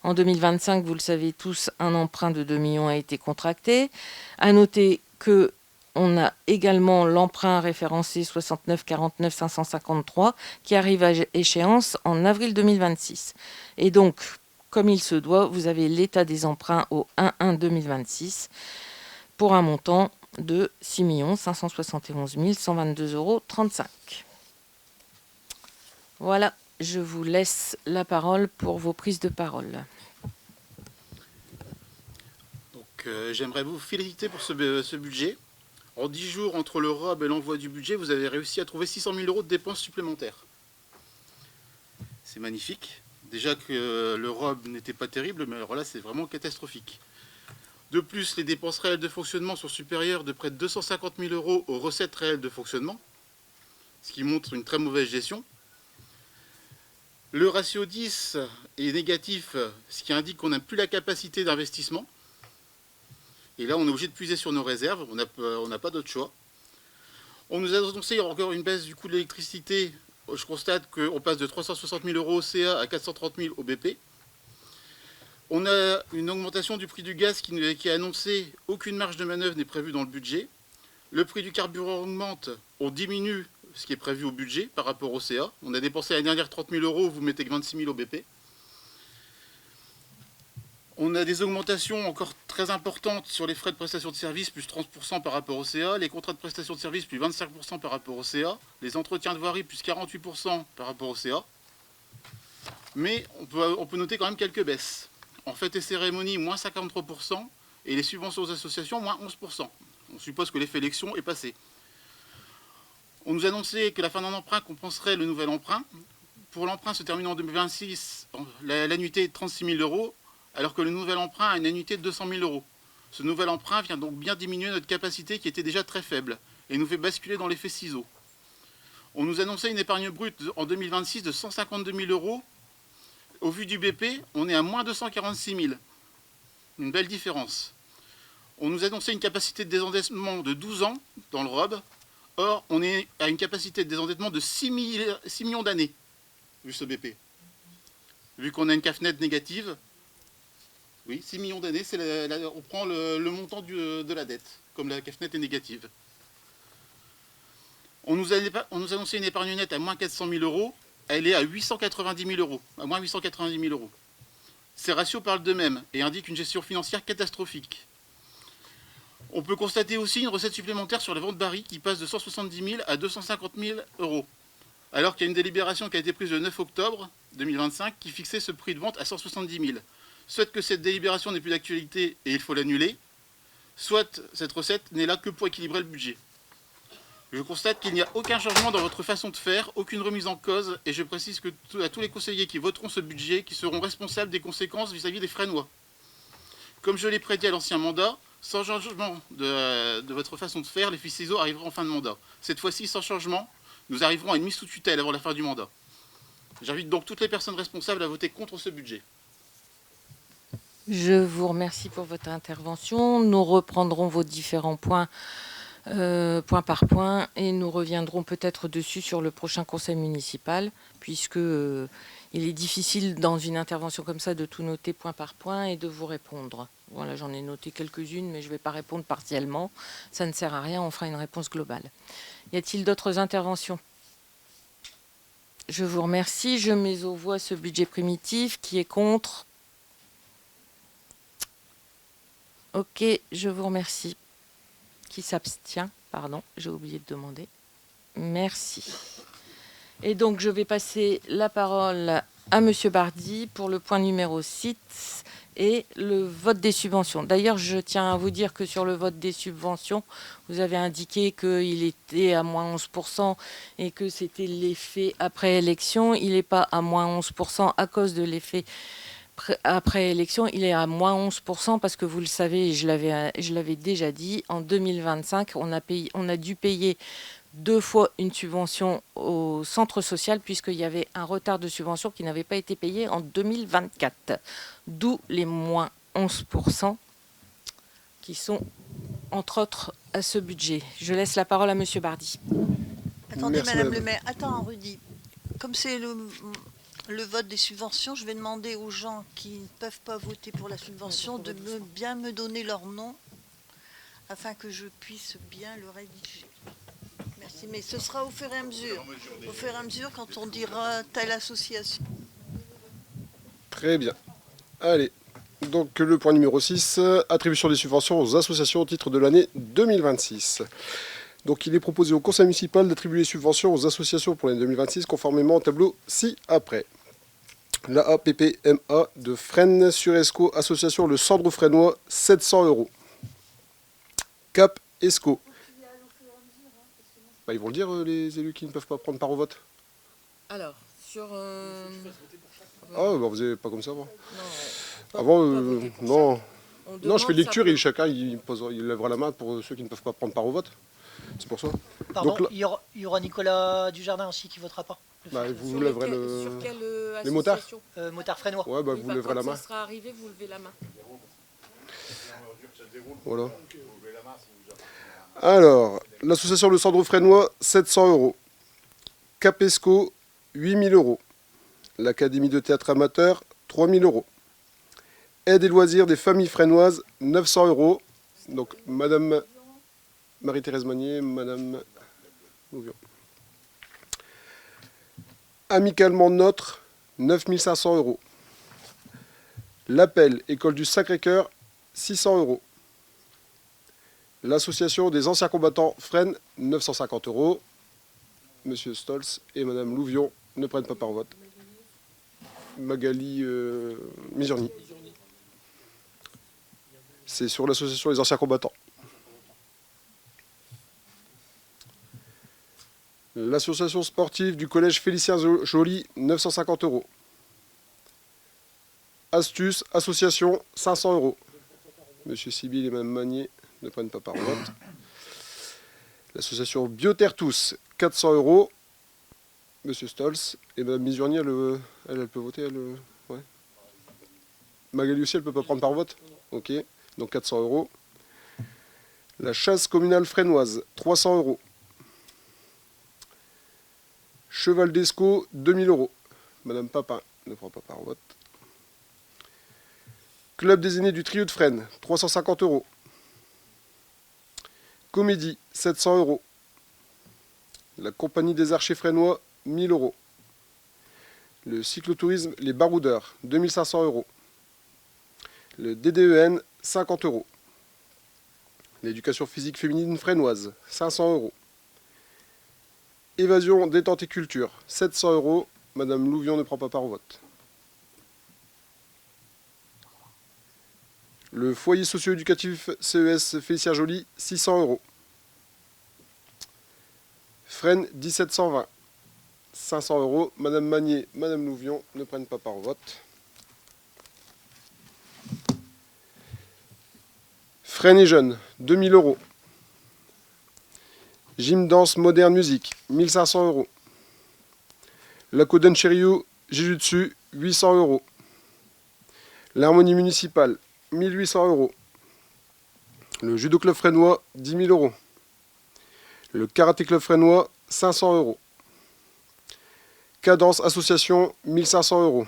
En 2025, vous le savez tous, un emprunt de 2 millions a été contracté. À noter qu'on a également l'emprunt référencé 69 49 553 qui arrive à échéance en avril 2026. Et donc, comme il se doit, vous avez l'état des emprunts au 1/1/2026 pour un montant de 6 571 122,35 euros. Voilà, je vous laisse la parole pour vos prises de parole. Donc, j'aimerais vous féliciter pour ce budget. En 10 jours, entre le ROB et l'envoi du budget, vous avez réussi à trouver 600 000 euros de dépenses supplémentaires. C'est magnifique. Déjà que le ROB n'était pas terrible, mais alors là, c'est vraiment catastrophique. De plus, les dépenses réelles de fonctionnement sont supérieures de près de 250 000 euros aux recettes réelles de fonctionnement, ce qui montre une très mauvaise gestion. Le ratio 10 est négatif, ce qui indique qu'on n'a plus la capacité d'investissement. Et là, on est obligé de puiser sur nos réserves, on n'a pas d'autre choix. On nous a annoncé encore une baisse du coût de l'électricité. Je constate qu'on passe de 360 000 euros au CA à 430 000 au BP. On a une augmentation du prix du gaz qui est annoncée. Aucune marge de manœuvre n'est prévue dans le budget. Le prix du carburant augmente. On diminue ce qui est prévu au budget par rapport au CA. On a dépensé l'année dernière 30 000 euros, vous mettez que 26 000 au BP. On a des augmentations encore très importantes sur les frais de prestation de services, plus 30% par rapport au CA. Les contrats de prestation de services, plus 25% par rapport au CA. Les entretiens de voirie, plus 48% par rapport au CA. Mais on peut noter quand même quelques baisses. En fait, et cérémonies, moins 53%, et les subventions aux associations, moins 11%. On suppose que l'effet élection est passé. On nous annonçait que la fin d'un emprunt compenserait le nouvel emprunt. Pour l'emprunt se terminant en 2026, l'annuité est de 36 000 euros, alors que le nouvel emprunt a une annuité de 200 000 euros. Ce nouvel emprunt vient donc bien diminuer notre capacité qui était déjà très faible, et nous fait basculer dans l'effet ciseau. On nous annonçait une épargne brute en 2026 de 152 000 euros. Au vu du BP, on est à moins 246 000. Une belle différence. On nous annonçait une capacité de désendettement de 12 ans dans le ROB. Or, on est à une capacité de désendettement de 6 millions d'années, vu ce BP. Vu qu'on a une CAF nette négative, oui, 6 millions d'années, on prend le montant de la dette, comme la CAF nette est négative. On nous annonçait une épargne nette à moins 400 000 euros. Elle est à 890 000 euros, à moins 890 000 euros. Ces ratios parlent d'eux-mêmes et indiquent une gestion financière catastrophique. On peut constater aussi une recette supplémentaire sur la vente barrique qui passe de 170 000 à 250 000 euros, alors qu'il y a une délibération qui a été prise le 9 octobre 2025 qui fixait ce prix de vente à 170 000. Soit que cette délibération n'est plus d'actualité et il faut l'annuler, soit cette recette n'est là que pour équilibrer le budget. Je constate qu'il n'y a aucun changement dans votre façon de faire, aucune remise en cause, et je précise que à tous les conseillers qui voteront ce budget, qui seront responsables des conséquences vis-à-vis des Fresnois. Comme je l'ai prédit à l'ancien mandat, sans changement de votre façon de faire, les fils ciseaux arriveront en fin de mandat. Cette fois-ci, sans changement, nous arriverons à une mise sous tutelle avant la fin du mandat. J'invite donc toutes les personnes responsables à voter contre ce budget. Je vous remercie pour votre intervention. Nous reprendrons vos différents points point par point et nous reviendrons peut-être dessus sur le prochain conseil municipal puisque il est difficile dans une intervention comme ça de tout noter point par point et de vous répondre. Voilà, j'en ai noté quelques-unes mais je ne vais pas répondre partiellement. Ça ne sert à rien, on fera une réponse globale. Y a-t-il d'autres interventions ? Je vous remercie. Je mets aux voix ce budget primitif. Qui est contre ? Ok, je vous remercie. Qui s'abstient? Pardon, j'ai oublié de demander. Merci. Et donc, je vais passer la parole à Monsieur Bardi pour le point numéro 6 et le vote des subventions. D'ailleurs, je tiens à vous dire que sur le vote des subventions, vous avez indiqué qu'il était à moins 11% et que c'était l'effet après élection. Il n'est pas à moins 11% à cause de l'effet après élection, il est à moins 11% parce que vous le savez, je l'avais déjà dit, en 2025, on a dû payer 2 fois une subvention au centre social puisqu'il y avait un retard de subvention qui n'avait pas été payé en 2024. D'où les moins 11% qui sont, entre autres, à ce budget. Je laisse la parole à Monsieur Bardi. Attendez, Merci, Madame madame. le maire. Attends, Rudy. Comme c'est le vote des subventions, je vais demander aux gens qui ne peuvent pas voter pour la subvention de bien me donner leur nom afin que je puisse bien le rédiger. Merci, mais ce sera au fur et à mesure. Au fur et à mesure, quand on dira telle association. Très bien. Allez. Donc le point numéro 6, attribution des subventions aux associations au titre de l'année 2026. Donc il est proposé au conseil municipal d'attribuer les subventions aux associations pour l'année 2026 conformément au tableau ci-après. La APPMA de Fresnes-sur-Escaut, association Le Cendreau Fresnois, 700 €. Cap Escaut. Bah, ils vont le dire, les élus qui ne peuvent pas prendre part au vote. Alors, sur... Ah, bah, vous n'avez pas comme ça avant. Non, Avant, non. On Non, je demande fais lecture simplement- et chacun il lèvera la main pour ceux qui ne peuvent pas prendre part au vote. C'est pour ça. Pardon, Donc là- il y aura Nicolas Dujardin aussi qui votera pas. Bah, vous Sur lèverez lequel- le. sur quelle les motards association Motard Fresnois. Ouais, bah Oui, vous bah, lèverez la quand main. ça sera arrivé, vous levez la main. Voilà. Alors, l'association Le Cendreau Fresnois, 700 €. Capesco, 8000 €. L'Académie de théâtre amateur, 3000 €. Aide et loisirs des familles fresnoises, 900 €. Donc, Madame Marie-Thérèse Magnier, Madame Louvion. Amicalement Notre, 9500 €. L'Appel, École du Sacré-Cœur, 600 €. L'association des anciens combattants Fresnes, 950 €. Monsieur Stolz et Madame Louvion ne prennent pas part au vote. Magali Misurni. C'est sur l'association des anciens combattants. L'association sportive du collège Félicien Joly, 950 €. Astuce, association, 500 €. Monsieur Sibyl et Madame Magnier ne prennent pas part au vote. L'association Bioterre Tous, 400 €. Monsieur Stolz et Madame Misurni, elle peut voter, ouais. Magali aussi, elle peut pas prendre part au vote. Ok, donc 400 €. La chasse communale fresnoise, 300 €. Cheval d'Escaut, 2000 €. Madame Papin ne prend pas part au vote. Club des aînés du Trio de Fresnes, 350 €. Comédie, 700 €. La Compagnie des Archers Fresnois, 1000 €. Le cyclotourisme Les Baroudeurs, 2500 €. Le DDEN, 50 €. L'éducation physique féminine fresnoise, 500 €. Évasion, détente et culture, 700 €. Madame Louvion ne prend pas part au vote. Le foyer socio-éducatif CES Félicien Joly, 600 €. Fresnes, 1720. 500 €. Madame Magnier, Madame Louvion ne prennent pas part au vote. Fresnes et jeunes, 2000 €. Gym danse moderne musique, 1500 €. La Koden Shiryu Jujutsu, 800 €. L'harmonie municipale, 1800 €. Le judo club fresnois, 10 000 €. Le karaté club fresnois, 500 €. Cadence association, 1500 €.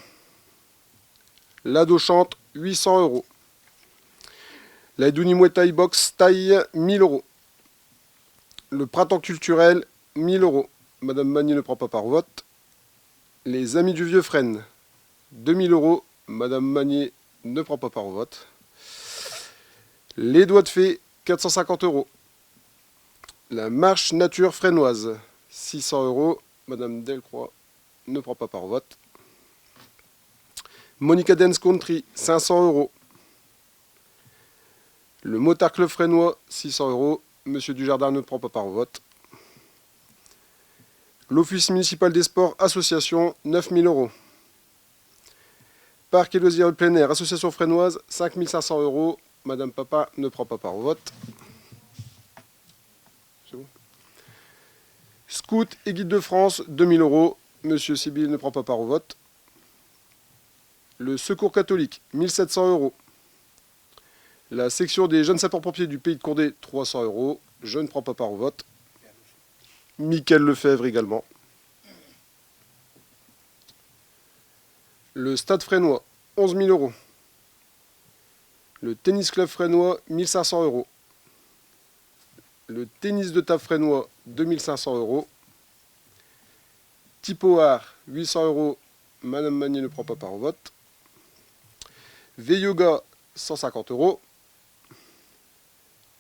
L'ado chante, 800 €. La Douni Muay Thai box taille, 1000 €. Le printemps culturel, 1000 €. Madame Magnier ne prend pas part au vote. Les amis du vieux Fresnes, 2000 €. Madame Magnier ne prend pas part au vote. Les doigts de fée, 450 €. La marche nature fresnoise, 600 €. Madame Delcroix ne prend pas part au vote. Monica Dance Country, 500 €. Le Motard Club Fresnois, 600 €. Monsieur Dujardin ne prend pas part au vote. L'Office municipal des sports association, 9000 €. Parc et loisirs de plein air, association fresnoise, 5 500 €. Madame Papa ne prend pas part au vote. C'est bon. Scout et guide de France, 2 000 €. Monsieur Sibyl ne prend pas part au vote. Le Secours catholique, 1 700 €. La section des jeunes sapeurs-pompiers du Pays de Condé, 300 €. Je ne prends pas part au vote. Michael Lefebvre également. Le Stade fresnois, 11 000 €. Le Tennis Club fresnois, 1 500 €. Le Tennis de table fresnois, 2 500 €. Tipoar, 800 €. Madame Magnier ne prend pas part au vote. V-Yoga, 150 €.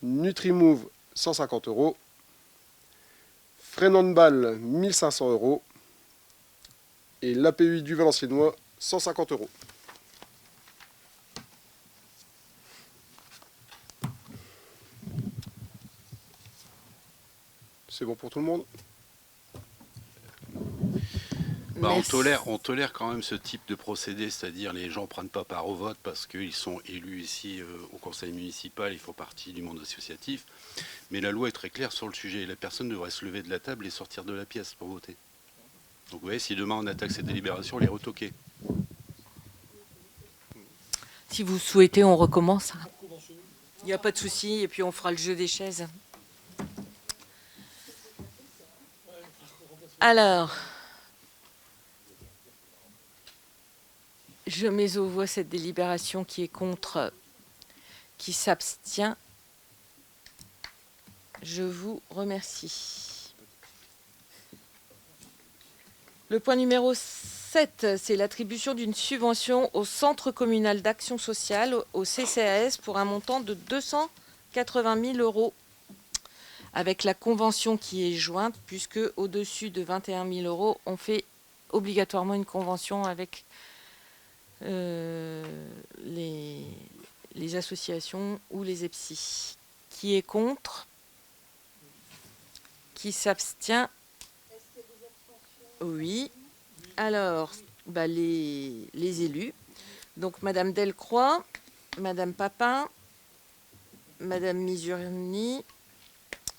Nutrimove, 150 €. Fresnandball, 1 500 €. Et l'APUI du Valenciennois, 150 €. C'est bon pour tout le monde? Bah, Merci. on tolère quand même ce type de procédé, c'est-à-dire les gens ne prennent pas part au vote parce qu'ils sont élus ici au conseil municipal, ils font partie du monde associatif. Mais la loi est très claire sur le sujet. La personne devrait se lever de la table et sortir de la pièce pour voter. Donc vous voyez, si demain on attaque cette délibération, elle est retoquée. Si vous souhaitez, on recommence. Il n'y a pas de souci, et puis on fera le jeu des chaises. Alors, je mets aux voix cette délibération qui est contre, qui s'abstient. Je vous remercie. Le point numéro 7, c'est l'attribution d'une subvention au Centre communal d'action sociale, au CCAS, pour un montant de 280 000 €, avec la convention qui est jointe, puisque au-dessus de 21 000 €, on fait obligatoirement une convention avec les associations ou les EPSI. Qui est contre? Qui s'abstient? Oui. Alors, les élus. Donc, Madame Delcroix, Madame Papin, Madame Misurni,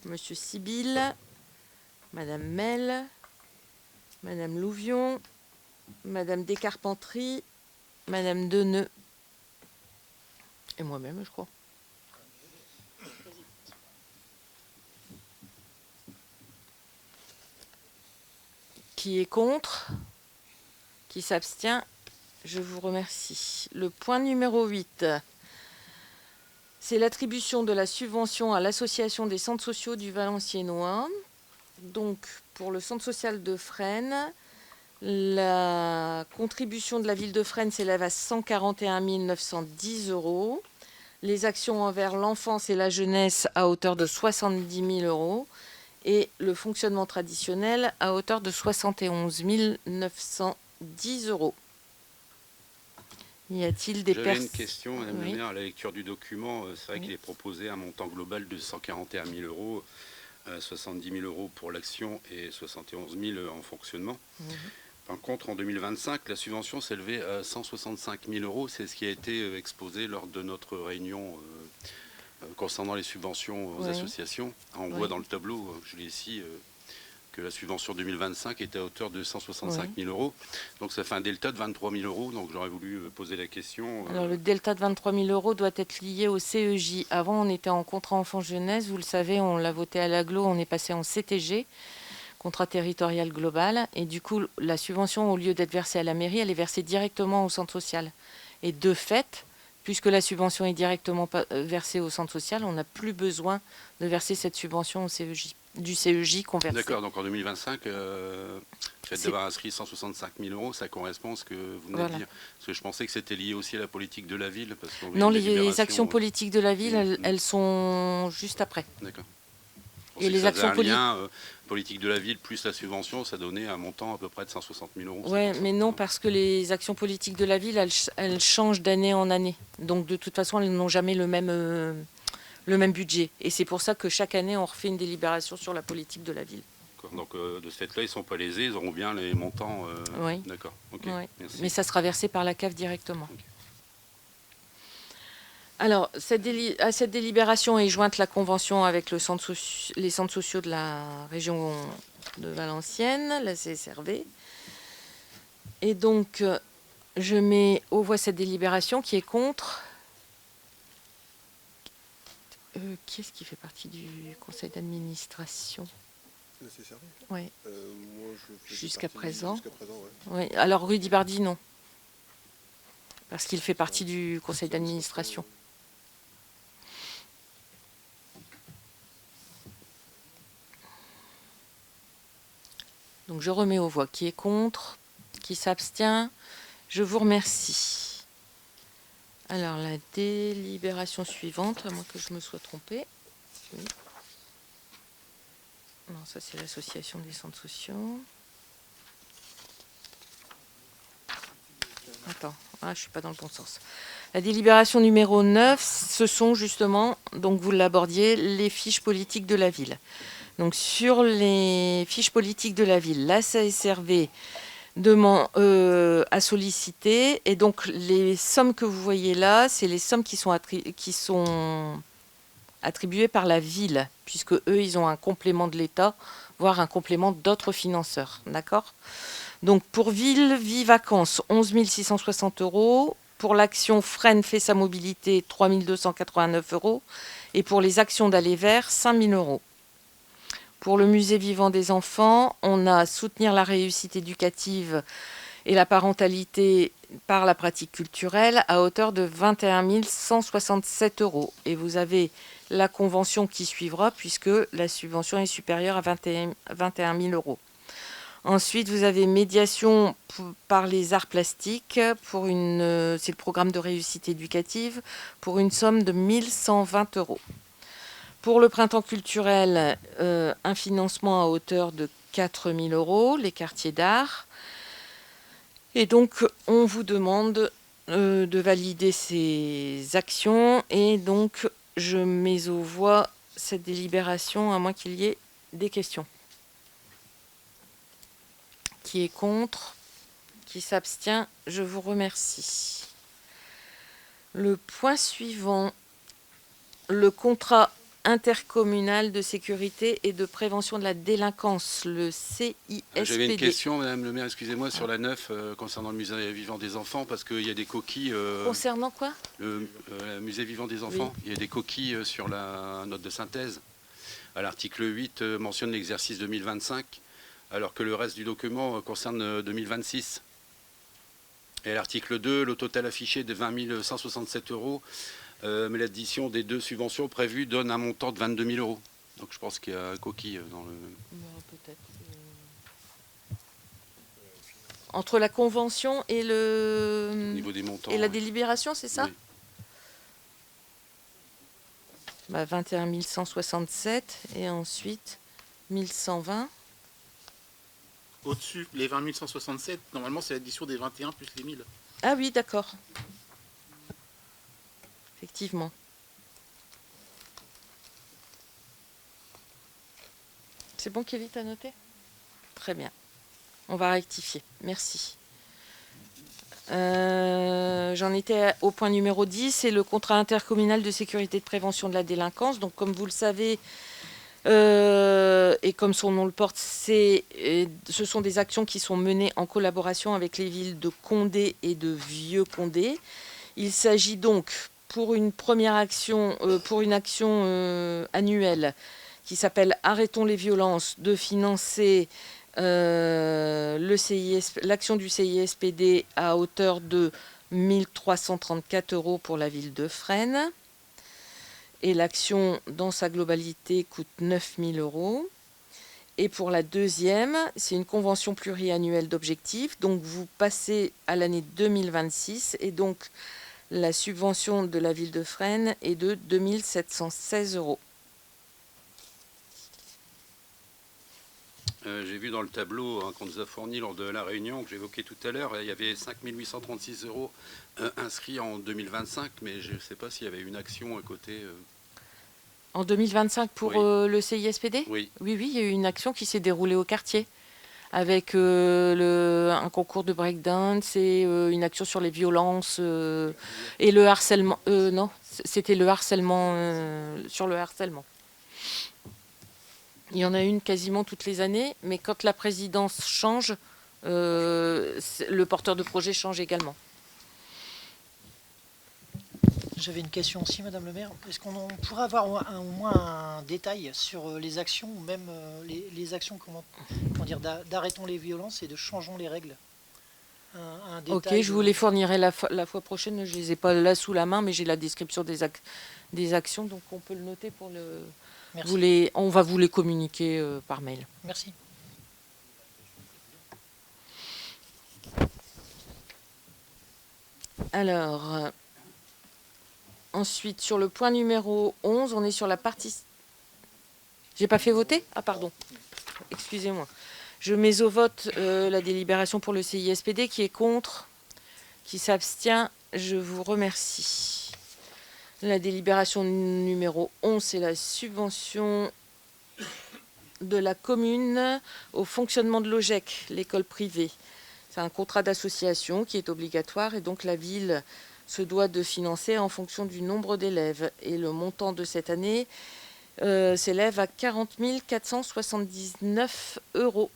Monsieur Sibyl, Madame Mel, Madame Louvion, Madame Descarpentries, Madame Deneux et moi-même, je crois. Qui est contre? Qui s'abstient? Je vous remercie. Le point numéro 8, c'est l'attribution de la subvention à l'Association des centres sociaux du Valenciennois. Donc, pour le centre social de Fresnes, la contribution de la ville de Fresnes s'élève à 141 910 €. Les actions envers l'enfance et la jeunesse à hauteur de 70 000 € et le fonctionnement traditionnel à hauteur de 71 910 €. Y a-t-il des J'avais une question, Madame Oui. la maire, à la lecture du document. C'est vrai qu'il est proposé un montant global de 141 000 €, 70 000 € pour l'action et 71 000 en fonctionnement. Par contre, en 2025, la subvention s'élevait à 165 000 €. C'est ce qui a été exposé lors de notre réunion concernant les subventions aux Oui. associations. On Oui. voit dans le tableau, je l'ai ici, que la subvention 2025 était à hauteur de 165 000 €. Donc ça fait un delta de 23 000 €. Donc j'aurais voulu poser la question. Alors le delta de 23 000 € doit être lié au CEJ. Avant, on était en contrat enfant-jeunesse. Vous le savez, on l'a voté à l'agglo, on est passé en CTG, contrat territorial global. Et du coup, la subvention, au lieu d'être versée à la mairie, elle est versée directement au centre social. Et de fait, puisque la subvention est directement versée au centre social, on n'a plus besoin de verser cette subvention au CEJ, du CEJ qu'on verse. D'accord, donc en 2025, le fait d'avoir inscrit 165 000 €, ça correspond à ce que vous venez de dire. Parce que je pensais que c'était lié aussi à la politique de la ville. Parce qu'on Non, voit une les délibération, actions politiques de la ville, elles sont juste après. D'accord. Et les actions politique de la ville plus la subvention, ça donnait un montant à peu près de 160 000 €. Oui, mais non, parce que les actions politiques de la ville, elles changent d'année en année. Donc de toute façon, elles n'ont jamais le même budget. Et c'est pour ça que chaque année, on refait une délibération sur la politique de la ville. D'accord. Donc de ce fait-là, ils ne sont pas lésés, ils auront bien les montants. Oui. D'accord. Ok. Oui. Merci. Mais ça sera versé par la CAF directement. Ok. Alors, à cette délibération est jointe la convention avec les centres sociaux de la région de Valenciennes, la CSRV. Et donc, je mets aux voix cette délibération qui est contre. Qui est-ce qui fait partie du conseil d'administration? La CSRV. Oui. Moi, je fais Jusqu'à partie- présent. Jusqu'à présent, ouais. Oui. Alors, Rudy Bardi, non. Parce qu'il fait partie du conseil d'administration. Donc, je remets aux voix qui est contre, qui s'abstient. Je vous remercie. Alors, la délibération suivante, à moins que je me sois trompée. Oui. Non, ça c'est l'association des centres sociaux. Attends, je ne suis pas dans le bon sens. La délibération numéro 9, ce sont justement, donc vous l'abordiez, les fiches politiques de la ville. Donc sur les fiches politiques de la ville, la CSRV a sollicité, et donc les sommes que vous voyez là, c'est les sommes qui sont attribuées par la ville, puisque eux, ils ont un complément de l'État, voire un complément d'autres financeurs. D'accord ? Donc pour Ville, Vie Vacances, 11 660 €. Pour l'action Fresnes fait sa mobilité, 3 289 €. Et pour les actions d'aller vert, 5 000 €. Pour le musée vivant des enfants, on a soutenir la réussite éducative et la parentalité par la pratique culturelle à hauteur de 21 167 €. Et vous avez la convention qui suivra puisque la subvention est supérieure à 21 000 €. Ensuite, vous avez médiation par les arts plastiques, c'est le programme de réussite éducative, pour une somme de 1 120 €. Pour le printemps culturel, un financement à hauteur de 4 000 €, les quartiers d'art. Et donc, on vous demande de valider ces actions. Et donc, je mets aux voix cette délibération, à moins qu'il y ait des questions. Qui est contre? Qui s'abstient? Je vous remercie. Le point suivant, le contrat intercommunal de sécurité et de prévention de la délinquance, le CISPD. J'avais une question, Madame le maire, excusez-moi, sur la 9, concernant le musée vivant des enfants, parce qu'il y a des coquilles... Concernant quoi? Le musée vivant des enfants, oui. Il y a des coquilles sur la note de synthèse. À l'article 8, mentionne l'exercice 2025, alors que le reste du document concerne 2026. Et à l'article 2, le total affiché de 20 167 €, mais l'addition des deux subventions prévues donne un montant de 22 000 €. Donc je pense qu'il y a un coquille dans le... Peut-être. Entre la convention et Au niveau des montants, et la délibération, c'est ça? Oui. 21 167 et ensuite 1120. Au-dessus, les 20 167, normalement c'est l'addition des 21 plus les 1000. Ah oui, d'accord. Effectivement. C'est bon, Kelly, t'as noté? Très bien. On va rectifier. Merci. J'en étais au point numéro 10, c'est le contrat intercommunal de sécurité et de prévention de la délinquance. Donc, comme vous le savez, et comme son nom le porte, ce sont des actions qui sont menées en collaboration avec les villes de Condé et de Vieux-Condé. Il s'agit donc, pour une première action, pour une action annuelle qui s'appelle « Arrêtons les violences », de financer l'action du CISPD à hauteur de 1 334 € pour la ville de Fresnes. Et l'action, dans sa globalité, coûte 9 000 €. Et pour la deuxième, c'est une convention pluriannuelle d'objectifs. Donc, vous passez à l'année 2026. Et donc, la subvention de la ville de Fresnes est de 2 716 €. J'ai vu dans le tableau qu'on nous a fourni lors de la réunion que j'évoquais tout à l'heure, il y avait 5 836 € inscrits en 2025, mais je ne sais pas s'il y avait une action à côté. En 2025 pour Oui. le CISPD? Oui. Oui, oui, il y a eu une action qui s'est déroulée au quartier avec un concours de breakdance et une action sur les violences et le harcèlement. Non, c'était le harcèlement, sur le harcèlement. Il y en a une quasiment toutes les années, mais quand la présidence change, le porteur de projet change également. J'avais une question aussi, Madame le maire. Est-ce qu'on pourrait avoir au moins un détail sur les actions, ou même les actions, comment dire, d'arrêtons les violences et de changeons les règles? Un Ok, détail je vous les fournirai la fois prochaine. Je ne les ai pas là sous la main, mais j'ai la description des actions, donc on peut le noter pour le. Merci. On va vous les communiquer par mail. Merci. Alors, ensuite, sur le point numéro 11, on est sur la partie... J'ai pas fait voter? Ah, pardon. Excusez-moi. Je mets au vote la délibération pour le CISPD. Qui est contre? Qui s'abstient? Je vous remercie. La délibération numéro 11, c'est la subvention de la commune au fonctionnement de l'OGEC, l'école privée. C'est un contrat d'association qui est obligatoire et donc la ville se doit de financer en fonction du nombre d'élèves. Et le montant de cette année s'élève à 40 479 €.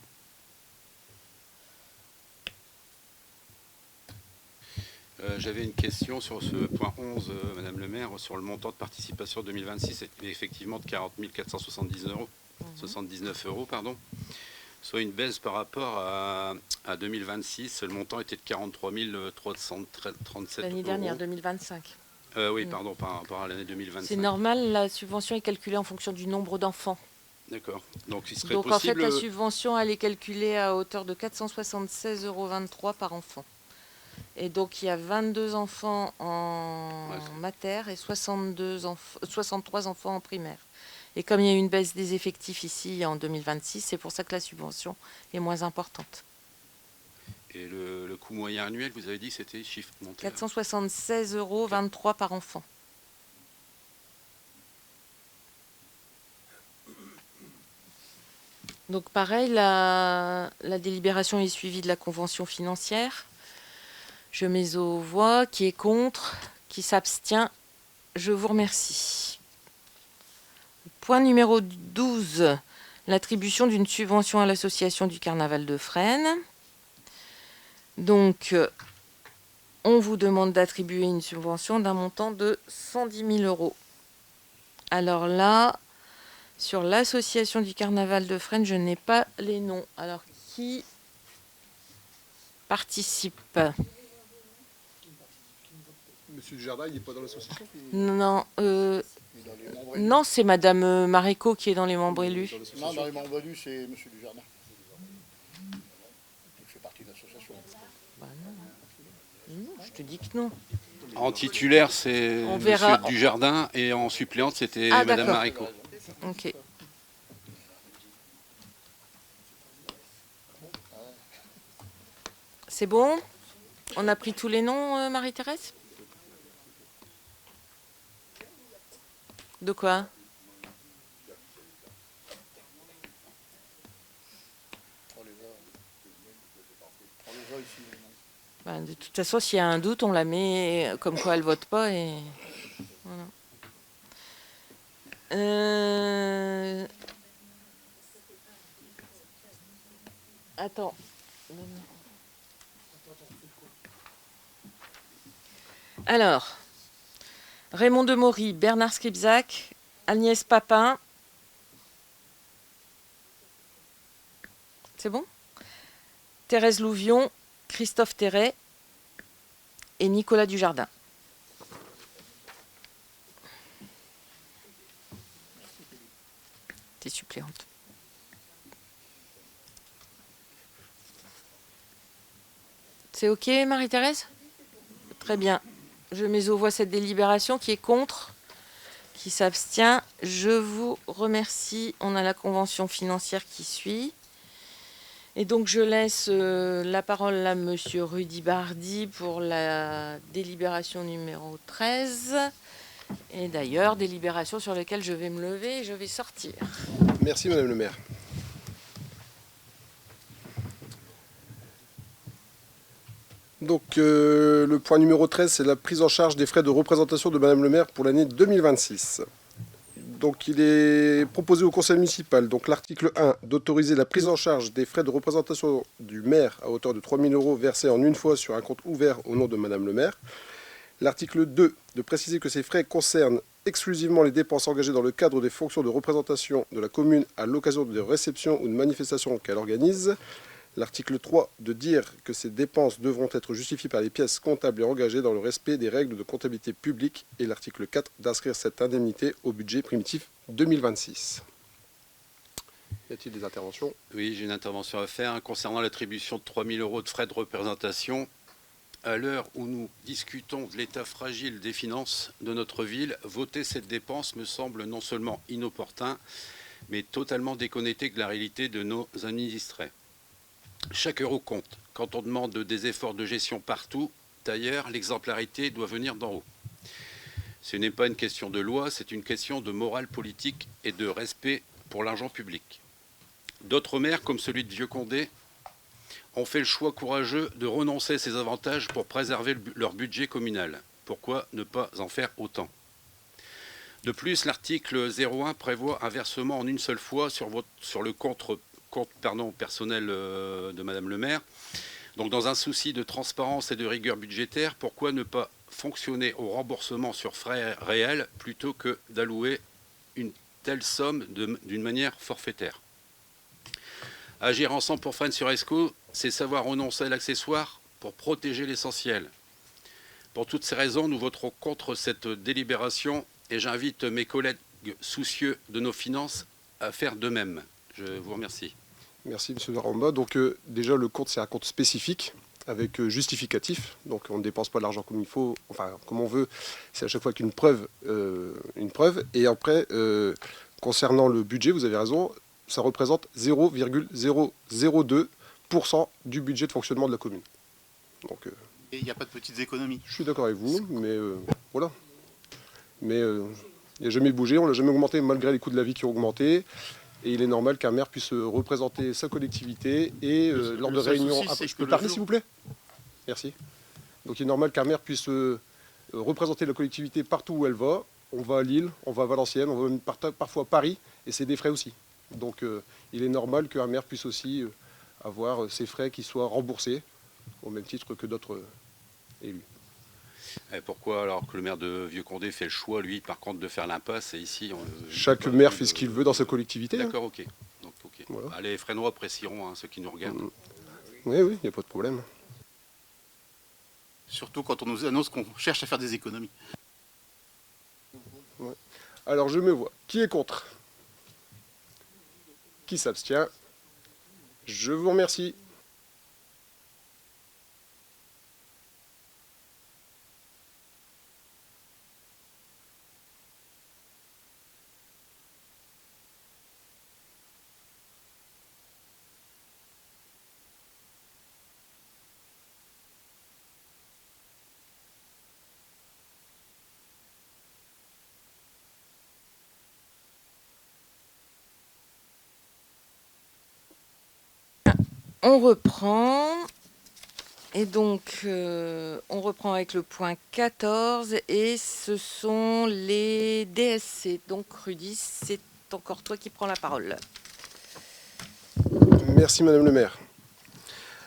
J'avais une question sur ce point 11, Madame le maire, sur le montant de participation 2026, et effectivement de 40 479 €, 79 €, pardon, soit une baisse par rapport à 2026. Le montant était de 43 337 L'année dernière, 2025. Oui, pardon, par rapport à l'année 2025. C'est normal, la subvention est calculée en fonction du nombre d'enfants. D'accord. Donc, il serait Donc possible... en fait, la subvention, elle est calculée à hauteur de 476,23 € par enfant. Et donc, il y a 22 enfants en mater et 63 enfants en primaire. Et comme il y a eu une baisse des effectifs ici en 2026, c'est pour ça que la subvention est moins importante. Et le coût moyen annuel, vous avez dit, c'était chiffre monté 476,23 € par enfant. Donc pareil, la délibération est suivie de la convention financière. Je mets aux voix. Qui est contre? Qui s'abstient? Je vous remercie. Point numéro 12. L'attribution d'une subvention à l'association du Carnaval de Fresnes. Donc, on vous demande d'attribuer une subvention d'un montant de 110 000 €. Alors là, sur l'association du Carnaval de Fresnes, je n'ai pas les noms. Alors, qui participe? Monsieur Dujardin, il n'est pas dans l'association? Non, non, c'est Madame Maréco qui est dans les membres élus. Non, dans les membres élus, c'est Monsieur Dujardin. Il fait partie de l'association. Bah non. Non, je te dis que non. En titulaire, c'est Monsieur Dujardin, et en suppléante, c'était Madame Maréco. Ok. C'est bon? On a pris tous les noms, Marie-Thérèse? De quoi? Bah, de toute façon, s'il y a un doute, on la met comme quoi elle vote pas et voilà. Attends. Alors, Raymond Demory, Bernard Scribzac, Agnès Papin. C'est bon? Thérèse Louvion, Christophe Terret et Nicolas Dujardin. T'es suppléante. C'est OK, Marie-Thérèse? Très bien. Je mets aux voix cette délibération. Qui est contre? Qui s'abstient? Je vous remercie. On a la convention financière qui suit. Et donc, je laisse la parole à Monsieur Rudy Bardi pour la délibération numéro 13. Et d'ailleurs, délibération sur lesquelles je vais me lever et je vais sortir. Merci Madame le maire. Donc le point numéro 13, c'est la prise en charge des frais de représentation de Madame le maire pour l'année 2026. Donc il est proposé au conseil municipal, donc l'article 1, d'autoriser la prise en charge des frais de représentation du maire à hauteur de 3 000 € versés en une fois sur un compte ouvert au nom de Madame le maire. L'article 2, de préciser que ces frais concernent exclusivement les dépenses engagées dans le cadre des fonctions de représentation de la commune à l'occasion de réceptions ou de manifestations qu'elle organise. L'article 3, de dire que ces dépenses devront être justifiées par les pièces comptables et engagées dans le respect des règles de comptabilité publique. Et l'article 4, d'inscrire cette indemnité au budget primitif 2026. Y a-t-il des interventions? Oui, j'ai une intervention à faire concernant l'attribution de 3 000 € de frais de représentation. À l'heure où nous discutons de l'état fragile des finances de notre ville, voter cette dépense me semble non seulement inopportun, mais totalement déconnecté de la réalité de nos administrés. Chaque euro compte. Quand on demande des efforts de gestion partout, d'ailleurs, l'exemplarité doit venir d'en haut. Ce n'est pas une question de loi, c'est une question de morale politique et de respect pour l'argent public. D'autres maires, comme celui de Vieux-Condé, ont fait le choix courageux de renoncer à ces avantages pour préserver leur budget communal. Pourquoi ne pas en faire autant? De plus, l'article 01 prévoit un versement en une seule fois sur le compte personnel de Madame le maire. Donc dans un souci de transparence et de rigueur budgétaire, pourquoi ne pas fonctionner au remboursement sur frais réels plutôt que d'allouer une telle somme d'une manière forfaitaire? Agir ensemble pour Friends sur ESCO, c'est savoir renoncer à l'accessoire pour protéger l'essentiel. Pour toutes ces raisons, nous voterons contre cette délibération et j'invite mes collègues soucieux de nos finances à faire de même. Je vous remercie. Merci M. Daramba. Donc déjà le compte c'est un compte spécifique avec justificatif. Donc on ne dépense pas l'argent comme il faut, enfin comme on veut. C'est à chaque fois qu'une preuve. Et après, concernant le budget, vous avez raison, ça représente 0,002% du budget de fonctionnement de la commune. Donc, Et il n'y a pas de petites économies. je suis d'accord avec vous, mais voilà. Mais il n'a jamais bougé, on ne l'a jamais augmenté malgré les coûts de la vie qui ont augmenté. Et il est normal qu'un maire puisse représenter sa collectivité et lors de réunions... Je peux parler s'il vous plaît? Merci. Donc il est normal qu'un maire puisse représenter la collectivité partout où elle va. On va à Lille, on va à Valenciennes, on va même parfois à Paris, et c'est des frais aussi. Donc il est normal qu'un maire puisse aussi avoir ses frais qui soient remboursés, au même titre que d'autres élus. Et pourquoi alors que le maire de Vieux-Condé fait le choix, lui, par contre, de faire l'impasse et ici... Chaque maire fait ce qu'il veut dans sa collectivité. D'accord, ok. Donc, okay. Voilà. Bah, les Frénois apprécieront ceux qui nous regardent. Oui, il n'y a pas de problème. Surtout quand on nous annonce qu'on cherche à faire des économies. Ouais. Alors je me vois. Qui est contre? Qui s'abstient? Je vous remercie. On reprend. Et donc, on reprend avec le point 14. Et ce sont les DSC. Donc, Rudy, c'est encore toi qui prends la parole. Merci Madame le maire.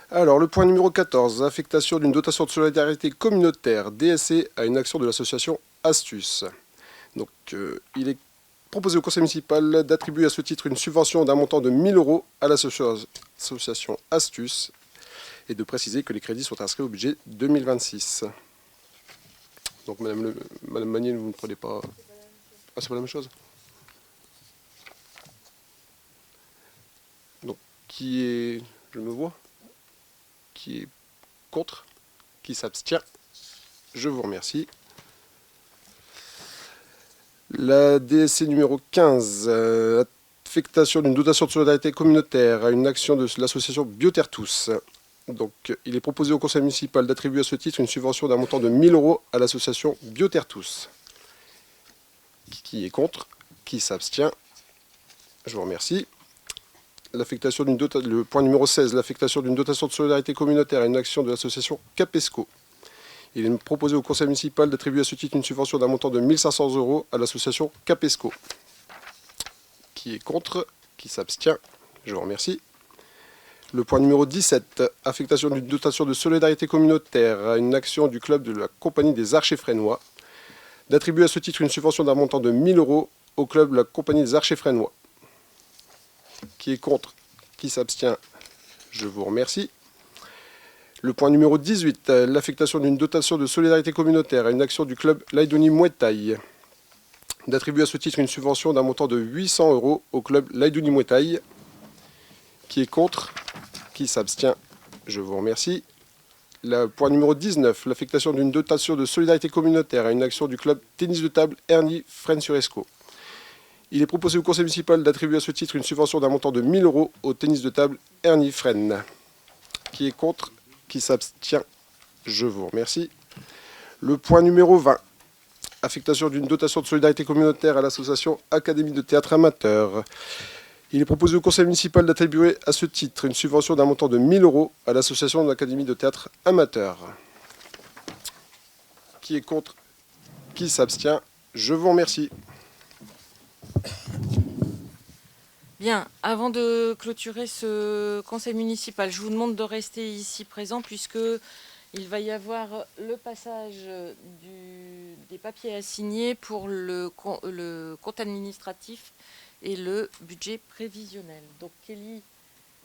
Alors, le point numéro 14, affectation d'une dotation de solidarité communautaire DSC à une action de l'association Astuce. Donc, il est proposé au conseil municipal d'attribuer à ce titre une subvention d'un montant de 1 000 € à l'association Astuce et de préciser que les crédits sont inscrits au budget 2026. Donc, Madame Magnier, vous ne prenez pas... Ah, c'est pas la même chose? Donc, qui est... Je me vois. Qui est contre? Qui s'abstient? Je vous remercie. La DSC numéro 15, affectation d'une dotation de solidarité communautaire à une action de l'association Bioterre Tous. Donc, il est proposé au conseil municipal d'attribuer à ce titre une subvention d'un montant de 1 000 € à l'association Bioterre Tous Qui est contre? Qui s'abstient? Je vous remercie. Le point numéro 16, l'affectation d'une dotation de solidarité communautaire à une action de l'association Capesco. Il est proposé au conseil municipal d'attribuer à ce titre une subvention d'un montant de 1 500 € à l'association Capesco. Qui est contre? Qui s'abstient? Je vous remercie. Le point numéro 17, affectation d'une dotation de solidarité communautaire à une action du club de la Compagnie des Archers Fresnois. D'attribuer à ce titre une subvention d'un montant de 1 000 € au club de la Compagnie des Archers Fresnois. Qui est contre? Qui s'abstient? Je vous remercie. Le point numéro 18, l'affectation d'une dotation de solidarité communautaire à une action du club Laïdouni Muay Thai. D'attribuer à ce titre une subvention d'un montant de 800 € au club Laïdouni Muay Thai. Qui est contre? Qui s'abstient? Je vous remercie. Le point numéro 19, l'affectation d'une dotation de solidarité communautaire à une action du club tennis de table Ernie Fresnes-sur-Escaut. Il est proposé au conseil municipal d'attribuer à ce titre une subvention d'un montant de 1 000 € au tennis de table Ernie Fresnes. Qui est contre? Qui s'abstient? Je vous remercie. Le point numéro 20, affectation d'une dotation de solidarité communautaire à l'association Académie de théâtre amateur. Il est proposé au conseil municipal d'attribuer à ce titre une subvention d'un montant de 1 000 € à l'association de l'Académie de théâtre amateur. Qui est contre? Qui s'abstient? Je vous remercie. Bien, avant de clôturer ce conseil municipal, je vous demande de rester ici présent puisque il va y avoir le passage des papiers à signer pour le compte administratif et le budget prévisionnel. Donc Kelly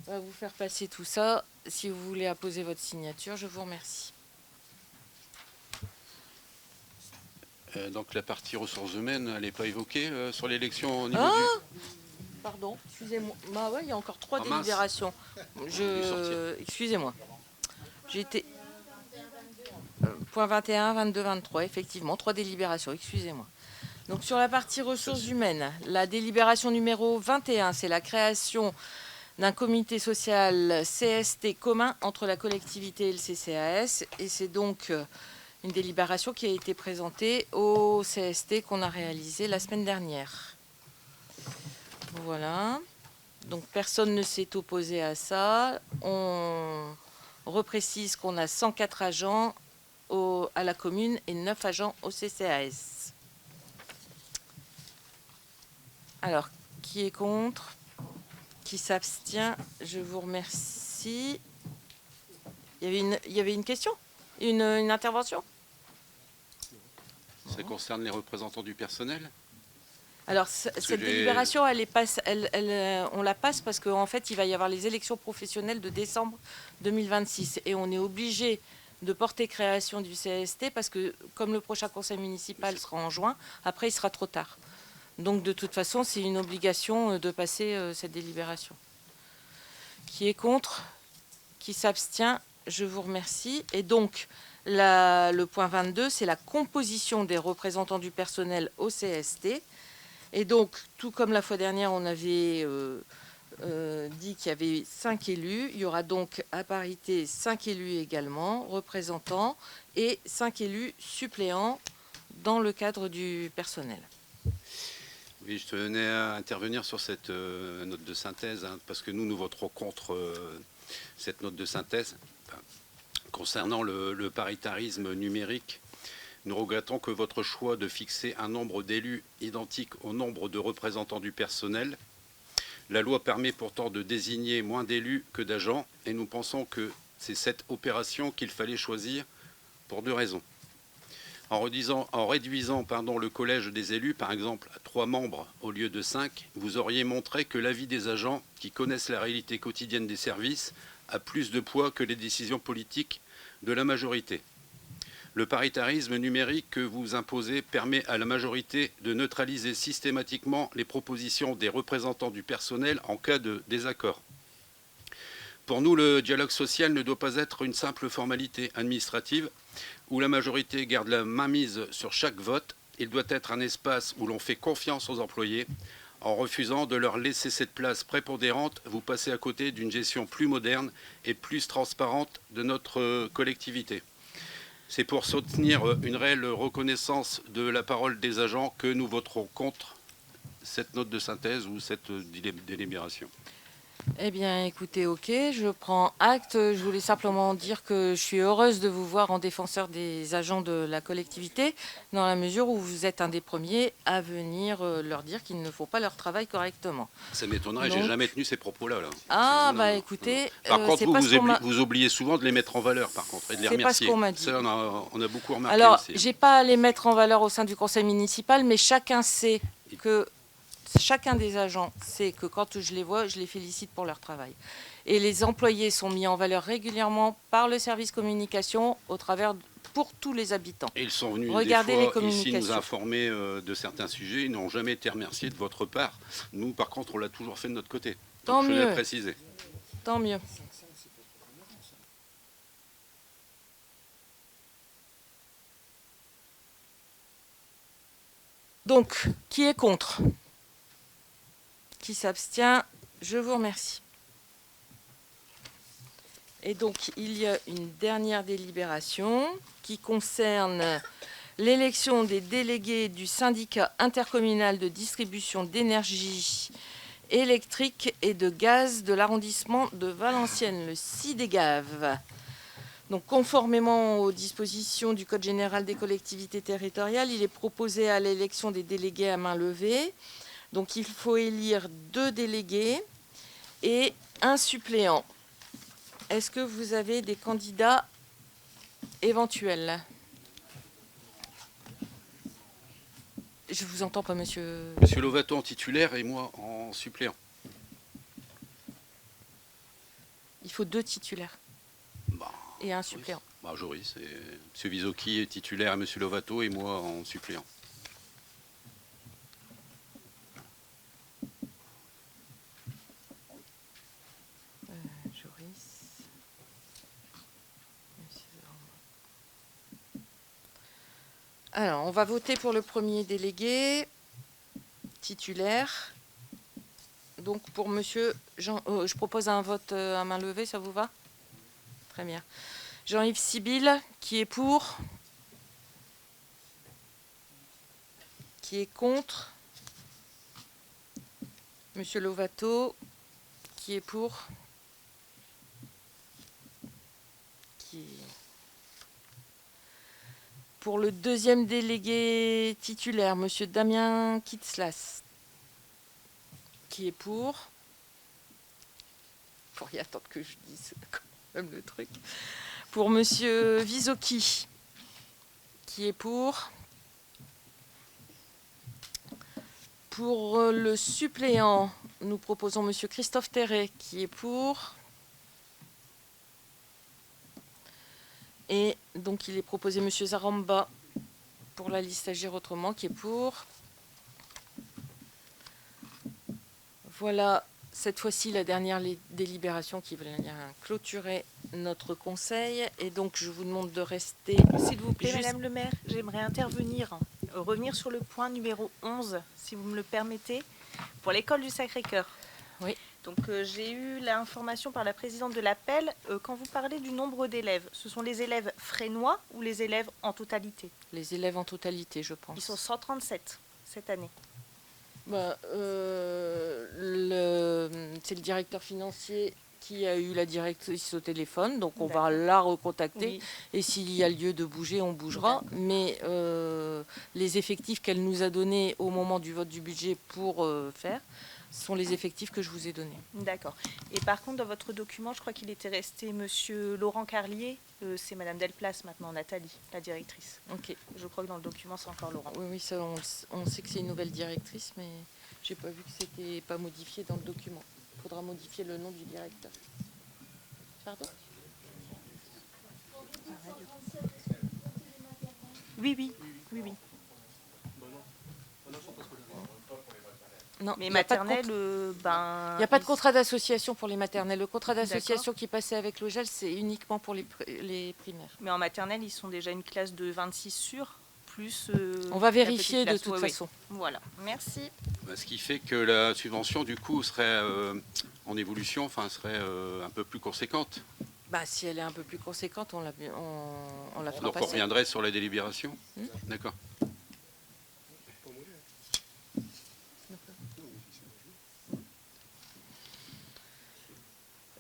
va vous faire passer tout ça. Si vous voulez apposer votre signature, je vous remercie. Donc la partie ressources humaines, elle n'est pas évoquée sur l'élection au niveau Pardon, excusez-moi. Bah ouais, il y a encore 3 Ah, mince. délibérations. Excusez-moi. J'ai été... point 21, 22, 23, effectivement, 3 délibérations, excusez-moi. Donc sur la partie ressources humaines, la délibération numéro 21, c'est la création d'un comité social CST commun entre la collectivité et le CCAS. Et c'est donc une délibération qui a été présentée au CST qu'on a réalisé la semaine dernière. Voilà. Donc personne ne s'est opposé à ça. On reprécise qu'on a 104 agents à la commune et 9 agents au CCAS. Alors, qui est contre? Qui s'abstient? Je vous remercie. Il y avait une question? Une intervention? Ça concerne les représentants du personnel? Alors, cette délibération, on la passe parce qu'en fait, il va y avoir les élections professionnelles de décembre 2026. Et on est obligé de porter création du CST parce que, comme le prochain conseil municipal sera en juin, après, il sera trop tard. Donc, de toute façon, c'est une obligation de passer cette délibération. Qui est contre? Qui s'abstient? Je vous remercie. Et donc, le point 22, c'est la composition des représentants du personnel au CST. Et donc, tout comme la fois dernière, on avait dit qu'il y avait 5 élus. Il y aura donc à parité 5 élus également, représentants, et 5 élus suppléants dans le cadre du personnel. Oui, je tenais à intervenir sur cette note de synthèse, parce que nous voterons contre cette note de synthèse. Concernant le paritarisme numérique, nous regrettons que votre choix de fixer un nombre d'élus identique au nombre de représentants du personnel. La loi permet pourtant de désigner moins d'élus que d'agents, et nous pensons que c'est cette opération qu'il fallait choisir pour 2 raisons. En réduisant le collège des élus, par exemple, à 3 membres au lieu de 5, vous auriez montré que l'avis des agents qui connaissent la réalité quotidienne des services a plus de poids que les décisions politiques de la majorité. Le paritarisme numérique que vous imposez permet à la majorité de neutraliser systématiquement les propositions des représentants du personnel en cas de désaccord. Pour nous, le dialogue social ne doit pas être une simple formalité administrative où la majorité garde la mainmise sur chaque vote. Il doit être un espace où l'on fait confiance aux employés. En refusant de leur laisser cette place prépondérante, vous passez à côté d'une gestion plus moderne et plus transparente de notre collectivité. C'est pour soutenir une réelle reconnaissance de la parole des agents que nous voterons contre cette note de synthèse ou cette délibération. Eh bien, écoutez, ok, je prends acte. Je voulais simplement dire que je suis heureuse de vous voir en défenseur des agents de la collectivité, dans la mesure où vous êtes un des premiers à venir leur dire qu'ils ne font pas leur travail correctement. Ça m'étonnerait, Donc- j'ai jamais tenu ces propos-là. Là. Ah, Non, bah non, écoutez, non. Par contre, c'est pas ce qu'on m'a- vous oubliez souvent de les mettre en valeur, par contre, et de les C'est pas ce remercier. qu'on m'a dit. Ça, on a beaucoup remarqué Alors, aussi. j'ai pas à les mettre en valeur au sein du conseil municipal, mais chacun sait que chacun des agents sait que quand je les vois, je les félicite pour leur travail. Et les employés sont mis en valeur régulièrement par le service communication pour tous les habitants. Et ils sont venus Regardez des les fois ici nous communications. informer de certains sujets. Ils n'ont jamais été remerciés de votre part. Nous, par contre, on l'a toujours fait de notre côté. Tant Donc, je l'ai mieux. précisé. Tant mieux. Donc, qui est contre? Qui s'abstient? Je vous remercie. Et donc, il y a une dernière délibération qui concerne l'élection des délégués du syndicat intercommunal de distribution d'énergie électrique et de gaz de l'arrondissement de Valenciennes, le CIDEGAV. Donc, conformément aux dispositions du Code général des collectivités territoriales, il est proposé à l'élection des délégués à main levée. Donc, il faut élire 2 délégués et un suppléant. Est-ce que vous avez des candidats éventuels? Je vous entends pas, monsieur. Monsieur Lovato en titulaire et moi en suppléant. Il faut 2 titulaires Bah, et un suppléant. bah, Joris, et monsieur Vizocchi est titulaire et monsieur Lovato et moi en suppléant. Joris. Alors, on va voter pour le premier délégué titulaire. Donc, pour monsieur Jean, je propose un vote à main levée, ça vous va? Très bien. Jean-Yves Sibylle, qui est pour? Qui est contre? Monsieur Lovato, qui est pour? Pour le deuxième délégué titulaire, monsieur Damien Kitzlas, qui est pour? Faut rien attendre que je dise quand même le truc. Pour monsieur Vizocchi, qui est pour? Pour le suppléant, nous proposons monsieur Christophe Terret, qui est pour? Et donc, il est proposé monsieur Zaramba pour la liste Agir autrement, qui est pour. Voilà, cette fois-ci, la dernière délibération qui va clôturer notre conseil. Et donc, je vous demande de rester... S'il vous plaît, Madame le maire, j'aimerais intervenir, revenir sur le point numéro 11, si vous me le permettez, pour l'école du Sacré-Cœur. Oui. Donc, j'ai eu l'information par la présidente de l'appel. Quand vous parlez du nombre d'élèves, ce sont les élèves frénois ou les élèves en totalité? Les élèves en totalité, je pense. Ils sont 137 cette année. Bah, c'est le directeur financier qui a eu la directrice au téléphone, donc on va la recontacter. Oui. Et s'il y a lieu de bouger, on bougera. Mais les effectifs qu'elle nous a donnés au moment du vote du budget pour faire sont les effectifs que je vous ai donnés. D'accord. Et par contre, dans votre document, je crois qu'il était resté monsieur Laurent Carlier. C'est Madame Delplace maintenant, Nathalie, la directrice. Ok. Je crois que dans le document, c'est encore Laurent. Oui, oui, ça, on sait que c'est une nouvelle directrice, mais j'ai pas vu que c'était pas modifié dans le document. Il faudra modifier le nom du directeur. Pardon? Oui, oui, oui, oui. Non, Mais il y a pas de maternelle, Il n'y a pas de contrat d'association pour les maternelles. Le contrat d'association D'accord. qui passait avec le GEL, c'est uniquement pour les primaires. Mais en maternelle, ils sont déjà une classe de 26 sûrs, plus... On va vérifier de toute façon. Voilà, merci. Ce qui fait que la subvention, du coup, serait en évolution, enfin, serait un peu plus conséquente. Bah, si elle est un peu plus conséquente, on la fera Donc on passer. reviendrait sur la délibération. D'accord.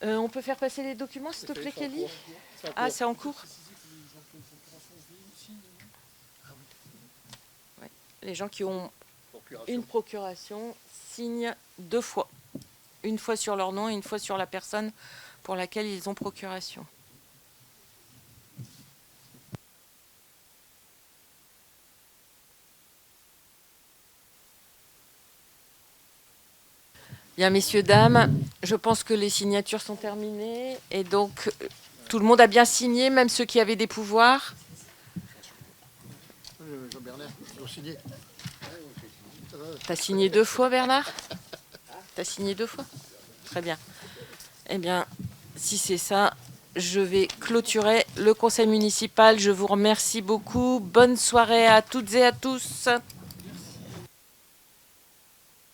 On peut faire passer les documents, s'il te plaît, Kelly? Ah, c'est en cours. Ouais. Les gens qui ont une procuration signent 2 fois. Une fois sur leur nom et une fois sur la personne pour laquelle ils ont procuration. Bien, messieurs, dames, je pense que les signatures sont terminées. Et donc, tout le monde a bien signé, même ceux qui avaient des pouvoirs. Jean-Bernard, ils ont signé. T'as signé 2 fois, Bernard? T'as signé 2 fois? Très bien. Eh bien, si c'est ça, je vais clôturer le conseil municipal. Je vous remercie beaucoup. Bonne soirée à toutes et à tous.